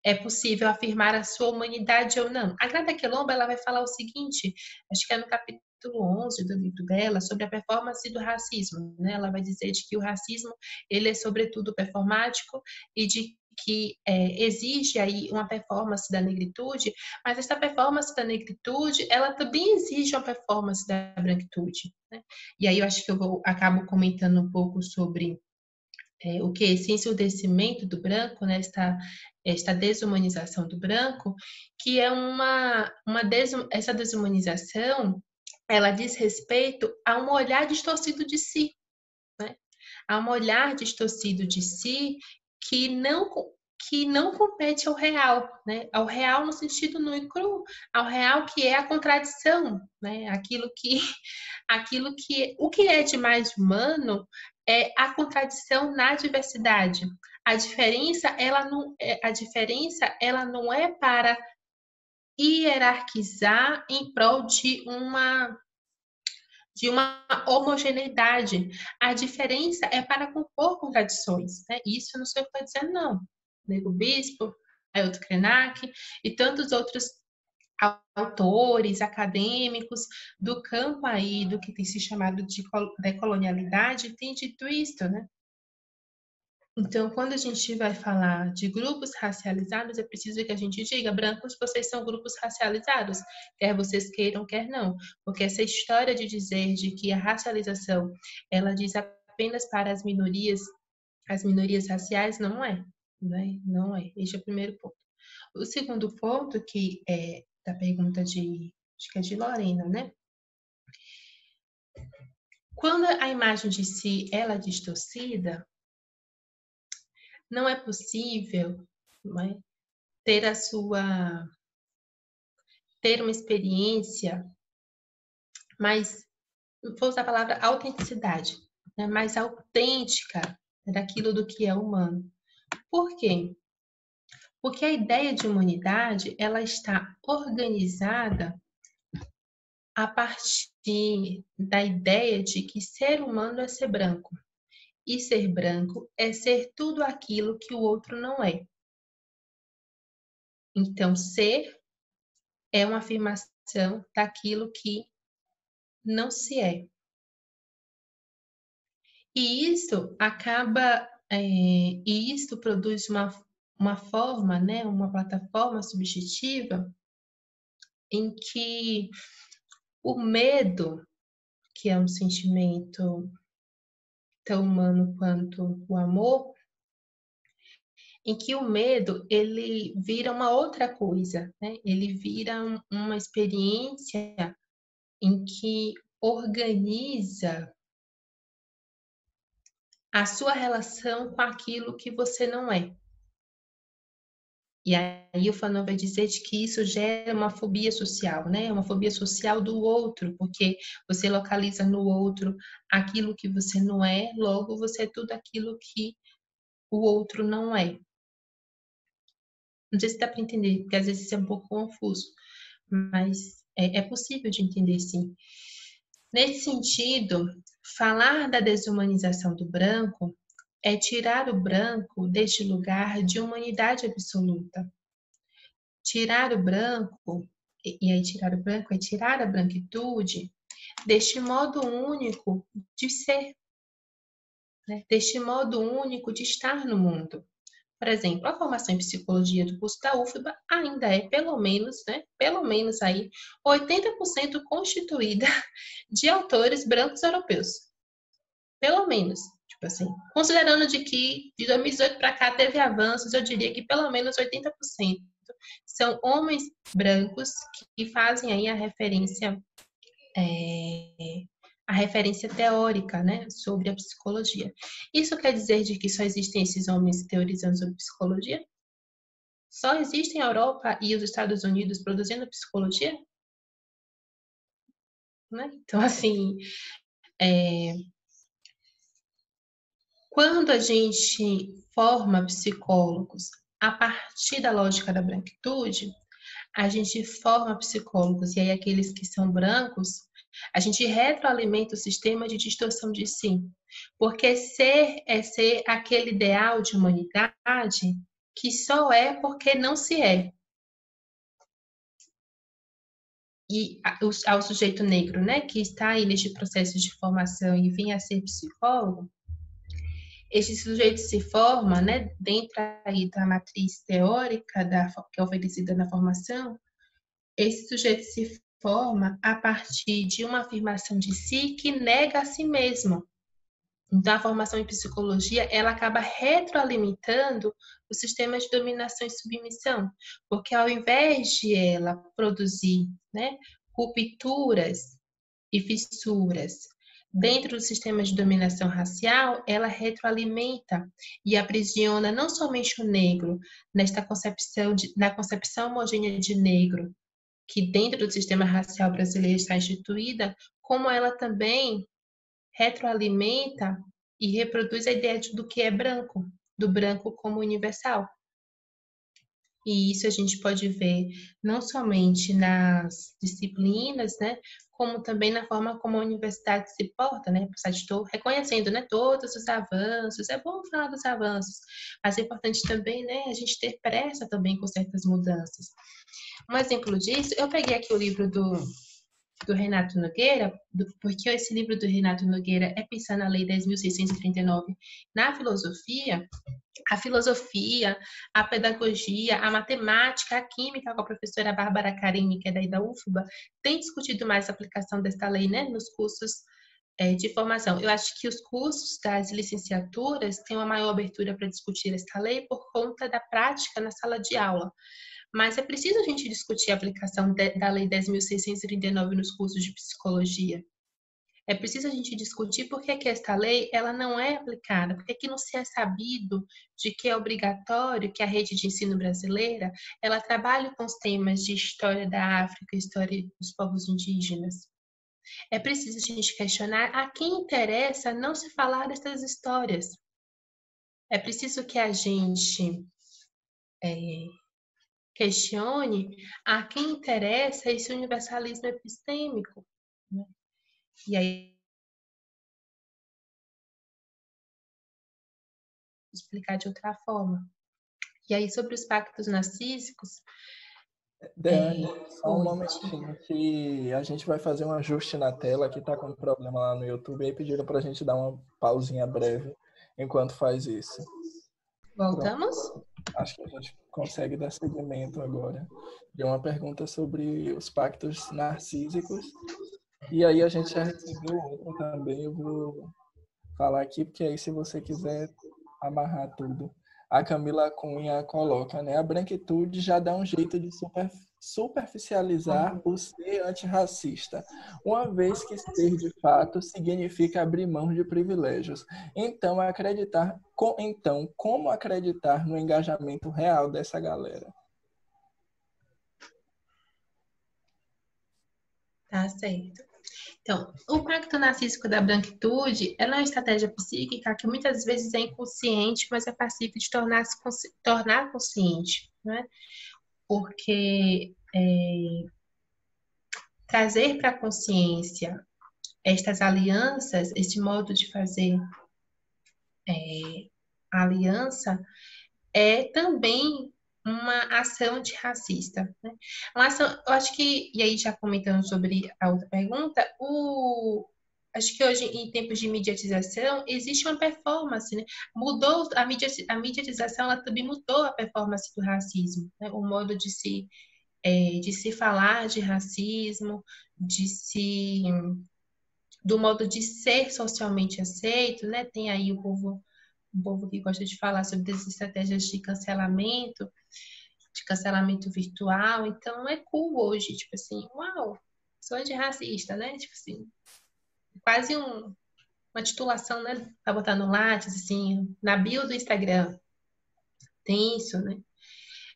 [SPEAKER 2] é possível afirmar a sua humanidade ou não. A Grada Quilomba ela vai falar o seguinte, acho que é no capítulo 11 do livro dela, sobre a performance do racismo, né? Ela vai dizer de que o racismo ele é sobretudo performático e de que exige aí uma performance da negritude, mas essa performance da negritude, ela também exige uma performance da branquitude, né? E aí eu acho que acabo comentando um pouco sobre o que esse ensurdecimento do branco, né, esta desumanização do branco, que é essa desumanização, ela diz respeito a um olhar distorcido de si, né? A um olhar distorcido de si que não compete ao real, né? Ao real no sentido nu e cru, ao real que é a contradição, né? O que é de mais humano é a contradição na diversidade. A diferença, ela não é para hierarquizar em prol de uma homogeneidade. A diferença é para compor contradições, né? Isso eu não sei o que estou dizendo, não. Nego Bispo, Ailton Krenak e tantos outros autores, acadêmicos do campo aí, do que tem se chamado de decolonialidade, têm dito isso, né? Então, quando a gente vai falar de grupos racializados, é preciso que a gente diga, brancos, vocês são grupos racializados, quer vocês queiram, quer não. Porque essa história de dizer de que a racialização, ela diz apenas para as minorias raciais, não é, né? Não é. Este é o primeiro ponto. O segundo ponto, que é da pergunta acho que é de Lorena, né? Quando a imagem de si ela é distorcida, não é possível, não é, ter uma experiência mais, vou usar a palavra autenticidade, né, mais autêntica daquilo do que é humano. Por quê? Porque a ideia de humanidade, ela está organizada a partir da ideia de que ser humano é ser branco. E ser branco é ser tudo aquilo que o outro não é. Então, ser é uma afirmação daquilo que não se é. E isso produz uma forma, né, uma plataforma subjetiva em que o medo, que é um sentimento tão humano quanto o amor, em que o medo ele vira uma outra coisa, né? Ele vira uma experiência em que organiza a sua relação com aquilo que você não é. E aí o Fanon vai dizer de que isso gera uma fobia social, né? Uma fobia social do outro, porque você localiza no outro aquilo que você não é, logo você é tudo aquilo que o outro não é. Não sei se dá para entender, porque às vezes isso é um pouco confuso, mas é possível de entender, sim. Nesse sentido, falar da desumanização do branco é tirar o branco deste lugar de humanidade absoluta. Tirar o branco, e aí tirar o branco é tirar a branquitude deste modo único de ser, né? Deste modo único de estar no mundo. Por exemplo, a formação em psicologia do curso da UFBA ainda é pelo menos, né, pelo menos aí 80% constituída de autores brancos europeus. Pelo menos, tipo assim, considerando de que de 2018 para cá teve avanços, eu diria que pelo menos 80% são homens brancos que fazem aí a referência teórica, né, sobre a psicologia. Isso quer dizer de que só existem esses homens teorizando sobre psicologia? Só existem a Europa e os Estados Unidos produzindo psicologia? Né? Então, assim, quando a gente forma psicólogos a partir da lógica da branquitude, a gente forma psicólogos, e aí aqueles que são brancos, a gente retroalimenta o sistema de distorção de si. Porque ser é ser aquele ideal de humanidade que só é porque não se é. E ao sujeito negro, né, que está aí neste processo de formação e vem a ser psicólogo, esse sujeito se forma, né, dentro aí da matriz teórica que é oferecida na formação, esse sujeito se forma a partir de uma afirmação de si que nega a si mesmo. Então, a formação em psicologia, ela acaba retroalimentando o sistema de dominação e submissão, porque ao invés de ela produzir, né, rupturas e fissuras dentro do sistema de dominação racial, ela retroalimenta e aprisiona não somente o negro nesta concepção na concepção homogênea de negro, que dentro do sistema racial brasileiro está instituída, como ela também retroalimenta e reproduz a ideia do que é branco, do branco como universal. E isso a gente pode ver não somente nas disciplinas, né, como também na forma como a universidade se porta, né? Estou reconhecendo, né, todos os avanços. É bom falar dos avanços, mas é importante também, né, a gente ter pressa também com certas mudanças. Um exemplo disso, eu peguei aqui o livro do Renato Nogueira, porque esse livro do Renato Nogueira é Pensar na Lei 10.639 na filosofia, a filosofia, a pedagogia, a matemática, a química, com a professora Bárbara Carini, que é daí da UFBA, tem discutido mais a aplicação desta lei, né, nos cursos de formação. Eu acho que os cursos das licenciaturas têm uma maior abertura para discutir esta lei por conta da prática na sala de aula. Mas é preciso a gente discutir a aplicação da Lei 10.639 nos cursos de psicologia. É preciso a gente discutir por que esta lei ela não é aplicada, por que não se é sabido de que é obrigatório que a rede de ensino brasileira ela trabalhe com os temas de história da África, história dos povos indígenas. É preciso a gente questionar a quem interessa não se falar dessas histórias. É preciso que a gente questione a quem interessa esse universalismo epistêmico, né? E aí, explicar de outra forma. E aí, sobre os pactos narcísicos...
[SPEAKER 3] Deane, só um momentinho que a gente vai fazer um ajuste na tela que está com problema lá no YouTube e pediram para a gente dar uma pausinha breve enquanto faz isso.
[SPEAKER 2] Voltamos?
[SPEAKER 3] acho que a gente consegue dar seguimento agora. De uma pergunta sobre os pactos narcísicos. E aí a gente já recebeu outra também, eu vou falar aqui, porque aí se você quiser amarrar tudo. A Camila Cunha coloca, né? A branquitude já dá um jeito de superficializar o ser antirracista, uma vez que ser de fato significa abrir mão de privilégios. Então, como acreditar no engajamento real dessa galera?
[SPEAKER 2] Tá certo. Então, o pacto narcísico da branquitude ela é uma estratégia psíquica que muitas vezes é inconsciente, mas é passível de tornar consciente, né? Porque trazer para a consciência estas alianças, este modo de fazer a aliança, é também uma ação antirracista, né? Uma ação, eu acho que, e aí já comentando sobre a outra pergunta, acho que hoje, em tempos de mediatização, existe uma performance, né? Mudou a mediatização, ela também mudou a performance do racismo, né? O modo de se falar de racismo, do modo de ser socialmente aceito, né? Tem aí um povo que gosta de falar sobre as estratégias de cancelamento virtual. Então é cool hoje, tipo assim, uau, sou antirracista, né? Tipo assim, quase uma titulação, né? Pra botar no Lattes, assim, na bio do Instagram. Tem isso, né?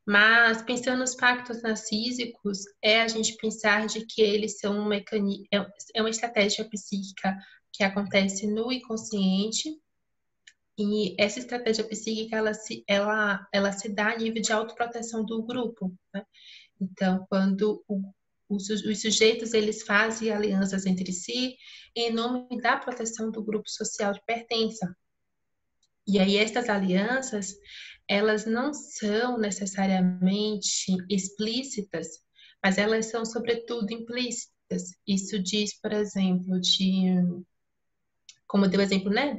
[SPEAKER 2] Mas pensando nos pactos narcísicos, é a gente pensar de que eles são um mecanismo, é uma estratégia psíquica que acontece no inconsciente. E essa estratégia psíquica, ela se dá a nível de autoproteção do grupo, né? Então, quando os sujeitos eles fazem alianças entre si em nome da proteção do grupo social de pertença. E aí estas alianças, elas não são necessariamente explícitas, mas elas são sobretudo implícitas. Isso diz, por exemplo, como deu o exemplo, né,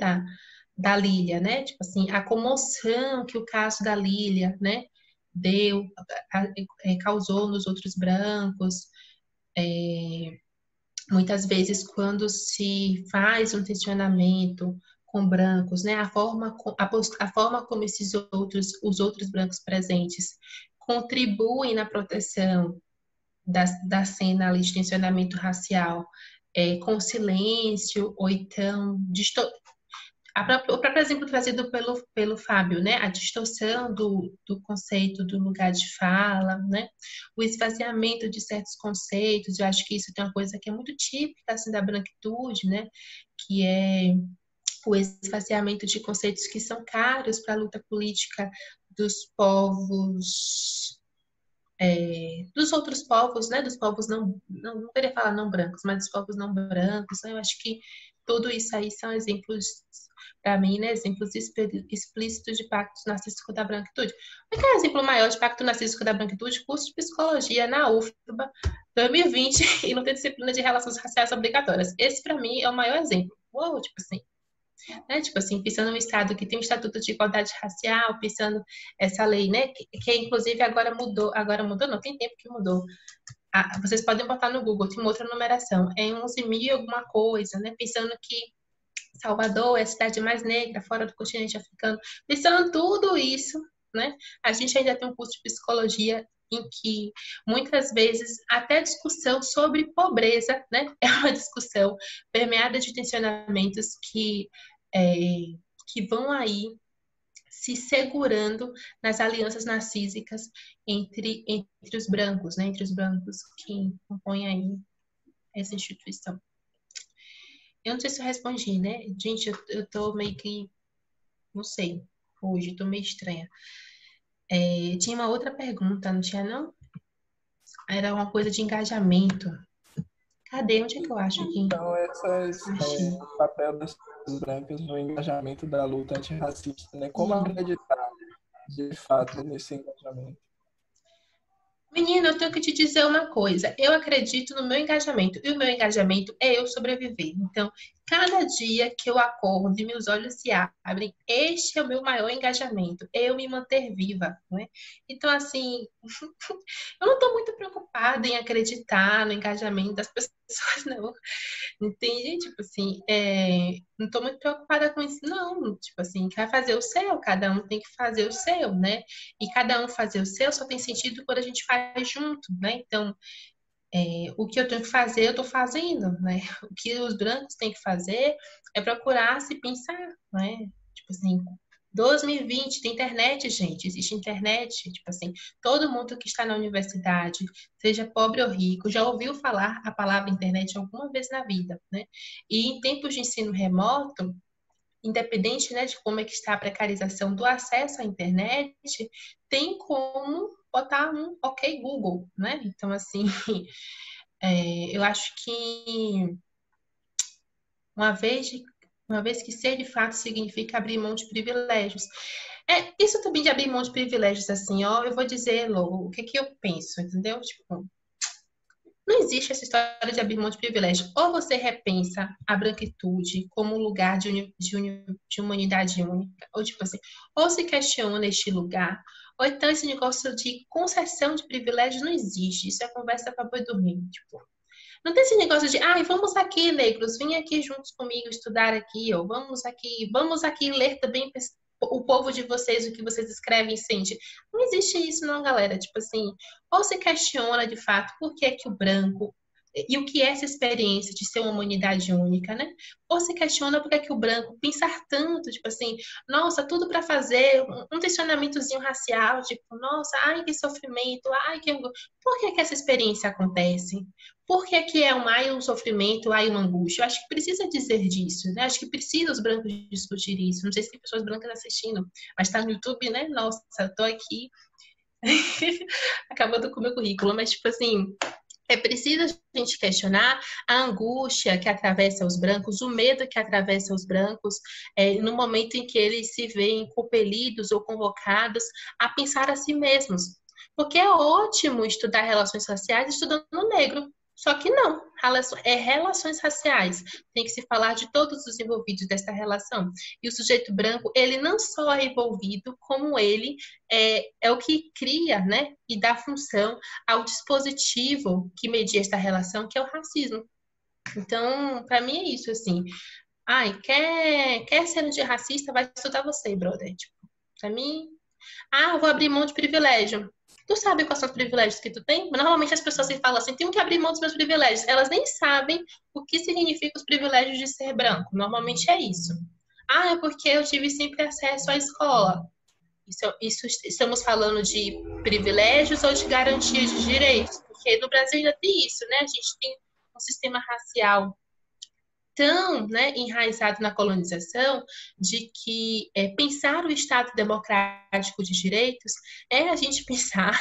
[SPEAKER 2] da Lília, né? Tipo assim, a comoção que o caso da Lília, né, deu, causou nos outros brancos. Muitas vezes, quando se faz um tensionamento com brancos, né, a forma como os outros brancos presentes contribuem na proteção da cena ali de tensionamento racial, com silêncio, ou então o próprio exemplo trazido pelo Fábio, né? A distorção do conceito do lugar de fala, né? O esvaziamento de certos conceitos. Eu acho que isso tem uma coisa que é muito típica assim, da branquitude, né? Que é o esvaziamento de conceitos que são caros para a luta política dos povos, dos outros povos, né? Dos povos não queria falar não brancos, mas dos povos não brancos. Né? Eu acho que tudo isso aí são exemplos, para mim, né? Exemplos explícitos de pacto narcísico da branquitude. O que é o exemplo maior de pacto narcísico da branquitude? Curso de psicologia na UFBA 2020 e não tem disciplina de relações raciais obrigatórias. Esse, para mim, é o maior exemplo. Uou, tipo assim, né? Tipo assim, pensando no Estado que tem um Estatuto de Igualdade Racial, pensando essa lei, né? Que inclusive agora mudou, não, tem tempo que mudou. Vocês podem botar no Google, tem uma outra numeração, é 11 mil alguma coisa, né? Pensando que Salvador é a cidade mais negra fora do continente africano, pensando tudo isso, né? A gente ainda tem um curso de psicologia em que muitas vezes até discussão sobre pobreza, né? É uma discussão permeada de tensionamentos é, que vão aí se segurando nas alianças narcísicas entre os brancos, né? Entre os brancos que compõem aí essa instituição. Eu não sei se eu respondi, né? Gente, eu tô meio que, não sei, hoje, tô meio estranha. Tinha uma outra pergunta, não tinha não? Era uma coisa de engajamento. Cadê? Onde é que eu acho aqui?
[SPEAKER 3] Então,
[SPEAKER 2] Achei.
[SPEAKER 3] o papel das pessoas brancas no engajamento da luta antirracista, né? Como acreditar, de fato, nesse engajamento?
[SPEAKER 2] Menina, eu tenho que te dizer uma coisa. Eu acredito no meu engajamento. E o meu engajamento é eu sobreviver. Então, cada dia que eu acordo e meus olhos se abrem, este é o meu maior engajamento. É eu me manter viva, não é? Então, assim, eu não estou muito preocupada em acreditar no engajamento das pessoas, não. Entende? Tipo assim, não tô muito preocupada com isso, não. Tipo assim, vai fazer o seu, cada um tem que fazer o seu, né? E cada um fazer o seu só tem sentido quando a gente faz junto, né? Então, o que eu tenho que fazer, eu tô fazendo, né? O que os brancos têm que fazer é procurar se pensar, né? Tipo assim, 2020, tem internet, gente, existe internet, tipo assim, todo mundo que está na universidade, seja pobre ou rico, já ouviu falar a palavra internet alguma vez na vida, né? E em tempos de ensino remoto, independente, né, de como é que está a precarização do acesso à internet, tem como botar um OK Google, né? Então, assim, eu acho que uma vez, uma vez que ser de fato significa abrir mão de privilégios. Isso também de abrir mão de privilégios, assim, ó, eu vou dizer, Lô, o que que eu penso, entendeu? Tipo, não existe essa história de abrir mão de privilégio. Ou você repensa a branquitude como um lugar de humanidade única, ou tipo assim, ou se questiona este lugar, ou então esse negócio de concessão de privilégios não existe. Isso é conversa para boi dormir, tipo. Não tem esse negócio de, ai, vamos aqui, negros, vem aqui juntos comigo estudar aqui, ou vamos aqui ler também o povo de vocês, o que vocês escrevem e sentem. Não existe isso, não, galera. Tipo assim, ou se questiona de fato por que é que o branco e o que é essa experiência de ser uma humanidade única, né? Ou se questiona por que é que o branco pensar tanto, tipo assim, nossa, tudo para fazer um tensionamentozinho racial, tipo, nossa, ai, que sofrimento, ai, que angústia. Por que é que essa experiência acontece? Por que que é um ai um sofrimento, ai uma angústia? Eu acho que precisa dizer disso, né? Acho que precisa os brancos discutir isso. Não sei se tem pessoas brancas assistindo, mas tá no YouTube, né? Nossa, eu tô aqui acabando com o meu currículo, mas tipo assim, é preciso a gente questionar a angústia que atravessa os brancos, o medo que atravessa os brancos, no momento em que eles se veem compelidos ou convocados a pensar a si mesmos. Porque é ótimo estudar relações sociais estudando no negro. Só que não, relações raciais. Tem que se falar de todos os envolvidos dessa relação. E o sujeito branco, ele não só é envolvido, como ele é o que cria, né, e dá função ao dispositivo que media esta relação, que é o racismo. Então, para mim é isso, assim. Ai, quer ser antirracista? Vai estudar você, brother. Tipo, pra mim, eu vou abrir mão de privilégio. Tu sabe quais são os privilégios que tu tem? Normalmente as pessoas se falam assim, tenho que abrir mão dos meus privilégios. Elas nem sabem o que significa os privilégios de ser branco. Normalmente é isso. É porque eu tive sempre acesso à escola. Isso estamos falando de privilégios ou de garantias de direitos? Porque no Brasil ainda tem isso, né? A gente tem um sistema racial tão, né, enraizado na colonização de que pensar o Estado democrático de direitos é a gente pensar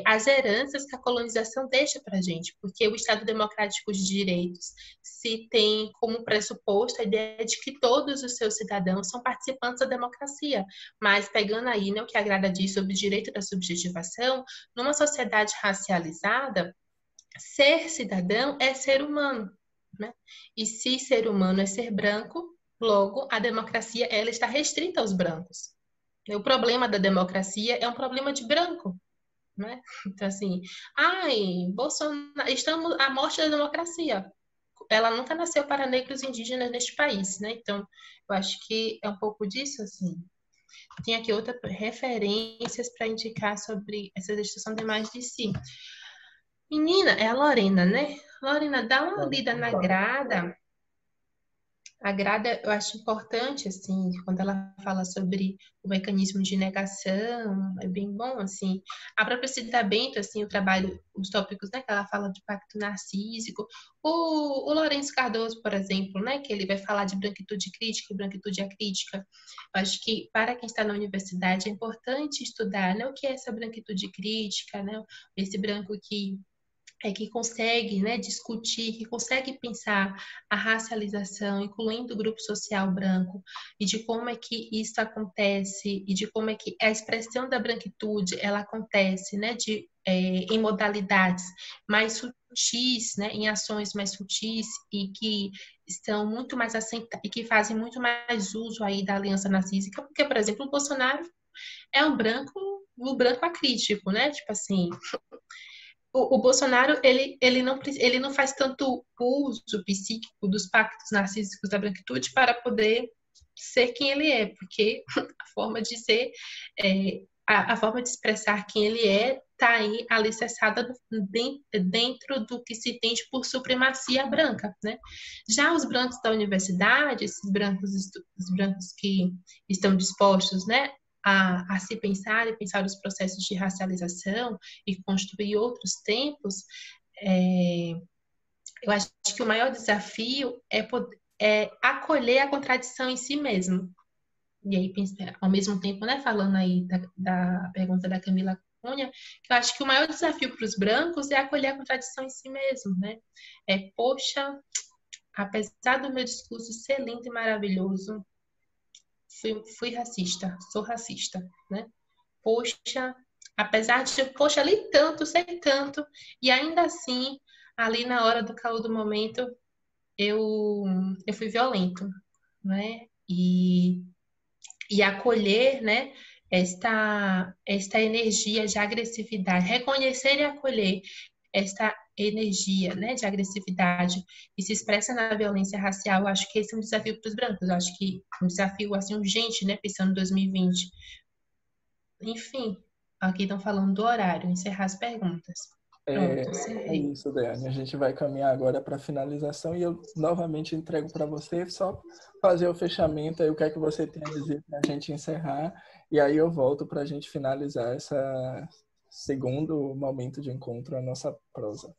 [SPEAKER 2] as heranças que a colonização deixa para a gente, porque o Estado democrático de direitos se tem como pressuposto a ideia de que todos os seus cidadãos são participantes da democracia, mas pegando aí, né, o que a Grada diz sobre o direito da subjetivação, numa sociedade racializada, ser cidadão é ser humano, né? E se ser humano é ser branco, logo a democracia ela está restrita aos brancos. O problema da democracia é um problema de branco, né? Então assim, Bolsonaro, estamos à morte da democracia. Ela nunca nasceu para negros e indígenas neste país, né? Então, eu acho que é um pouco disso, assim. Tem aqui outras referências para indicar sobre essa legislação de imagem de si. Menina, é a Lorena, né? Lorena, dá uma lida na grada. A grada, eu acho importante, assim, quando ela fala sobre o mecanismo de negação, é bem bom, assim. A própria Cida Bento, assim, o trabalho, os tópicos, né, que ela fala de pacto narcísico. O Lourenço Cardoso, por exemplo, né, que ele vai falar de branquitude crítica e branquitude acrítica. Eu acho que, para quem está na universidade, é importante estudar, né, o que é essa branquitude crítica, né, esse branco que que consegue, né, discutir, que consegue pensar a racialização, incluindo o grupo social branco, e de como é que isso acontece, e de como é que a expressão da branquitude, ela acontece, né, em modalidades mais sutis, né, em ações mais sutis, e que estão muito mais assentadas, e que fazem muito mais uso aí da aliança narcísica, porque, por exemplo, o Bolsonaro é um branco acrítico, né, tipo assim, o Bolsonaro, ele não faz tanto uso psíquico dos pactos narcísicos da branquitude para poder ser quem ele é, porque a forma de ser, a forma de expressar quem ele é está aí alicerçada dentro do que se entende por supremacia branca, né? Já os brancos da universidade, os brancos que estão dispostos, né, a se pensar e pensar os processos de racialização e construir outros tempos, eu acho que o maior desafio é acolher a contradição em si mesmo. E aí, ao mesmo tempo, né, falando aí da pergunta da Camila Cunha, que eu acho que o maior desafio para os brancos é acolher a contradição em si mesmo, né? Poxa, apesar do meu discurso ser lindo e maravilhoso, fui racista, sou racista, né? Poxa, apesar de, poxa, li tanto, sei tanto, e ainda assim, ali na hora do calor do momento, eu fui violento, né? E acolher, né? Esta energia de agressividade, reconhecer e acolher esta energia, né, de agressividade que se expressa na violência racial, eu acho que esse é um desafio para os brancos, eu acho que um desafio assim urgente, né, pensando em 2020. Enfim, aqui estão falando do horário, encerrar as perguntas. Pronto,
[SPEAKER 3] É
[SPEAKER 2] encerrei.
[SPEAKER 3] isso, Daiane. A gente vai caminhar agora para a finalização e eu novamente entrego para você só fazer o fechamento aí, o que é que você tem a dizer para a gente encerrar, e aí eu volto para a gente finalizar esse segundo momento de encontro, a nossa prosa.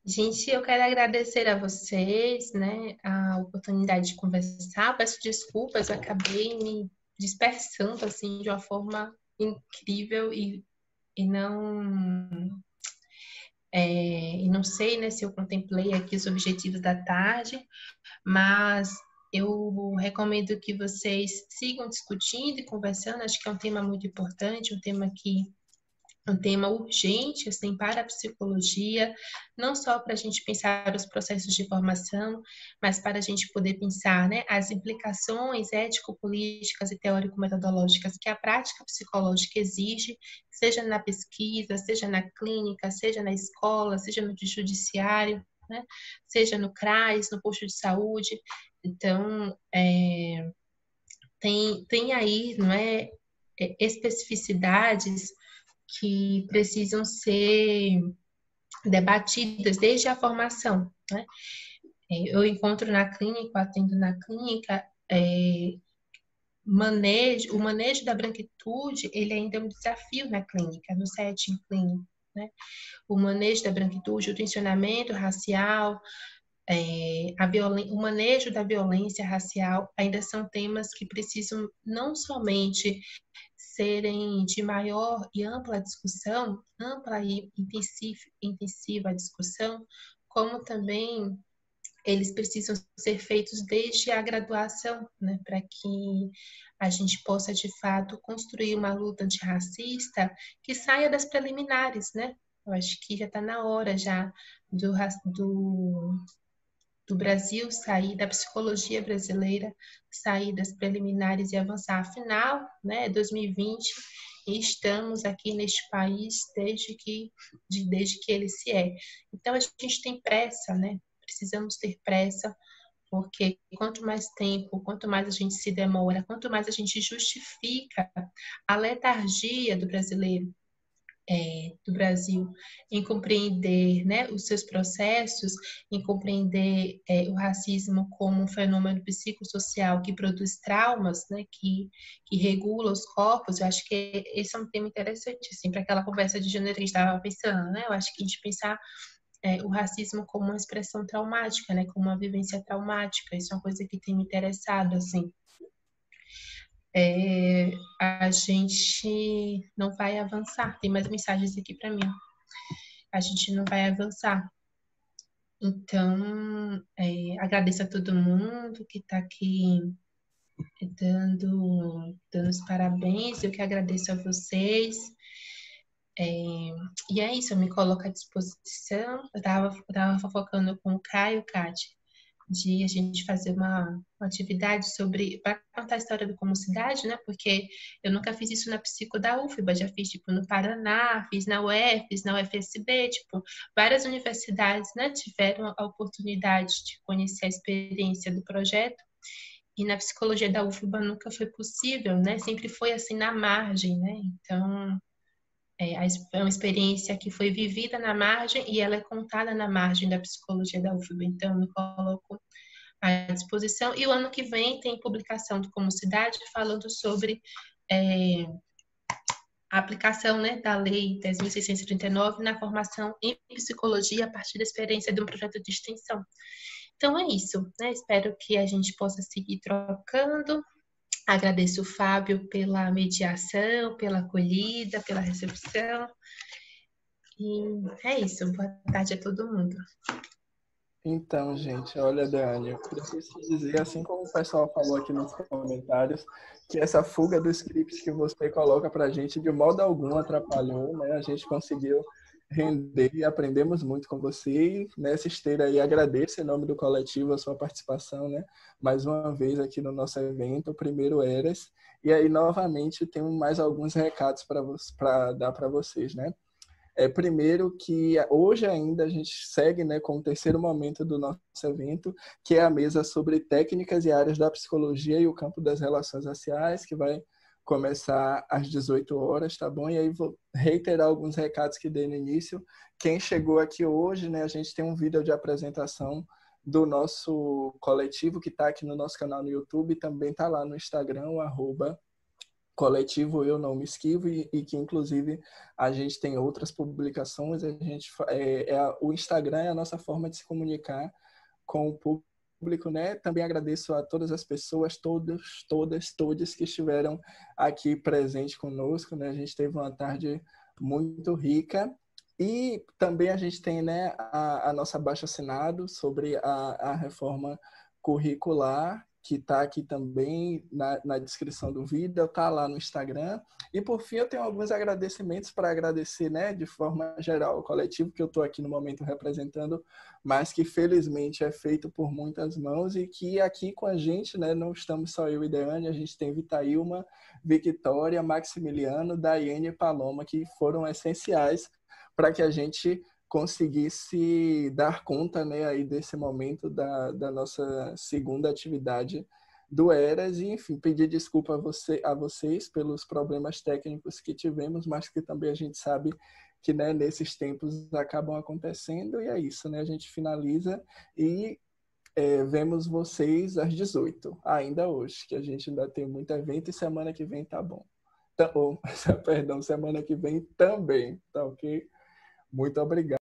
[SPEAKER 2] Gente, eu quero agradecer a vocês, né, a oportunidade de conversar. Peço desculpas, eu acabei me dispersando assim de uma forma incrível e e não sei, né, se eu contemplei aqui os objetivos da tarde, mas eu recomendo que vocês sigam discutindo e conversando. Acho que é um tema muito importante, um tema urgente assim para a psicologia, não só para a gente pensar os processos de formação, mas para a gente poder pensar, né, as implicações ético-políticas e teórico-metodológicas que a prática psicológica exige, seja na pesquisa, seja na clínica, seja na escola, seja no judiciário, né, seja no CRAS, no posto de saúde. Então, tem aí, não é, especificidades que precisam ser debatidas desde a formação, né? Eu encontro na clínica, atendo na clínica, o manejo da branquitude, ele ainda é um desafio na clínica, no setting clínico, né? O manejo da branquitude, o tensionamento racial, o manejo da violência racial ainda são temas que precisam não somente serem de maior e ampla discussão, ampla e intensiva discussão, como também eles precisam ser feitos desde a graduação, né, para que a gente possa, de fato, construir uma luta antirracista que saia das preliminares, né? Eu acho que já está na hora já do, do do Brasil sair, da psicologia brasileira, sair das preliminares e avançar. Afinal, né, 2020, e estamos aqui neste país desde que ele se é. Então, a gente tem pressa, né? Precisamos ter pressa, porque quanto mais tempo, quanto mais a gente se demora, quanto mais a gente justifica a letargia do brasileiro, do Brasil em compreender, né, os seus processos, em compreender o racismo como um fenômeno psicossocial que produz traumas, né, que regula os corpos. Eu acho que esse é um tema interessante, assim, para aquela conversa de gênero que a gente estava pensando, né? Eu acho que a gente pensar o racismo como uma expressão traumática, né, como uma vivência traumática, isso é uma coisa que tem me interessado, assim. A gente não vai avançar. Tem mais mensagens aqui para mim. a gente não vai avançar. Então, agradeço a todo mundo que está aqui dando os parabéns. Eu que agradeço a vocês. E é isso, eu me coloco à disposição. Eu estava fofocando com o Caio, Kátia, de a gente fazer uma atividade para contar a história do Como Cidade, né? Porque eu nunca fiz isso na psico da UFBA, já fiz tipo no Paraná, fiz na UF, fiz na UFSB, tipo, várias universidades, né, tiveram a oportunidade de conhecer a experiência do projeto. E na psicologia da UFBA nunca foi possível, né? Sempre foi assim na margem, né? Então, é uma experiência que foi vivida na margem e ela é contada na margem da psicologia da UFBA. Então, eu me coloco à disposição. E o ano que vem tem publicação do Como Cidade falando sobre a aplicação, né, da Lei 10.639 na formação em psicologia a partir da experiência de um projeto de extensão. Então é isso, né? Espero que a gente possa seguir trocando. Agradeço o Fábio pela mediação, pela acolhida, pela recepção. E é isso. Boa tarde a todo mundo.
[SPEAKER 3] Então, gente, olha, Dani, eu preciso dizer, assim como o pessoal falou aqui nos comentários, que essa fuga do script que você coloca para a gente, de modo algum atrapalhou, né? A gente conseguiu render e aprendemos muito com você. E nessa esteira aí, agradeço em nome do coletivo a sua participação, né? Mais uma vez aqui no nosso evento, o primeiro Eras. E aí, novamente, tenho mais alguns recados para dar para vocês, né? Primeiro que hoje ainda a gente segue, né, com o terceiro momento do nosso evento, que é a mesa sobre técnicas e áreas da psicologia e o campo das relações raciais, que vai começar às 18 horas, tá bom? E aí vou reiterar alguns recados que dei no início. Quem chegou aqui hoje, né, a gente tem um vídeo de apresentação do nosso coletivo que está aqui no nosso canal no YouTube, também está lá no Instagram, o @coletivo Eu Não Me Esquivo, e que inclusive a gente tem outras publicações. A gente o Instagram é a nossa forma de se comunicar com o público, né? Também agradeço a todas as pessoas, todas que estiveram aqui presentes conosco, né? A gente teve uma tarde muito rica. E também a gente tem, né, a nossa abaixo-assinado sobre a reforma curricular, que está aqui também na descrição do vídeo, está lá no Instagram. E, por fim, eu tenho alguns agradecimentos para agradecer, né, de forma geral, o coletivo que eu estou aqui no momento representando, mas que, felizmente, é feito por muitas mãos e que aqui com a gente, né, não estamos só eu e Deane, a gente tem Vitailma, Victoria, Maximiliano, Daiane e Paloma, que foram essenciais para que a gente conseguisse dar conta, né, aí desse momento da nossa segunda atividade do Eras e, enfim, pedir desculpa a vocês pelos problemas técnicos que tivemos, mas que também a gente sabe que, né, nesses tempos acabam acontecendo. E é isso, né, a gente finaliza e vemos vocês às 18, ainda hoje, que a gente ainda tem muito evento e semana que vem tá bom. Perdão, semana que vem também, tá ok? Muito obrigado.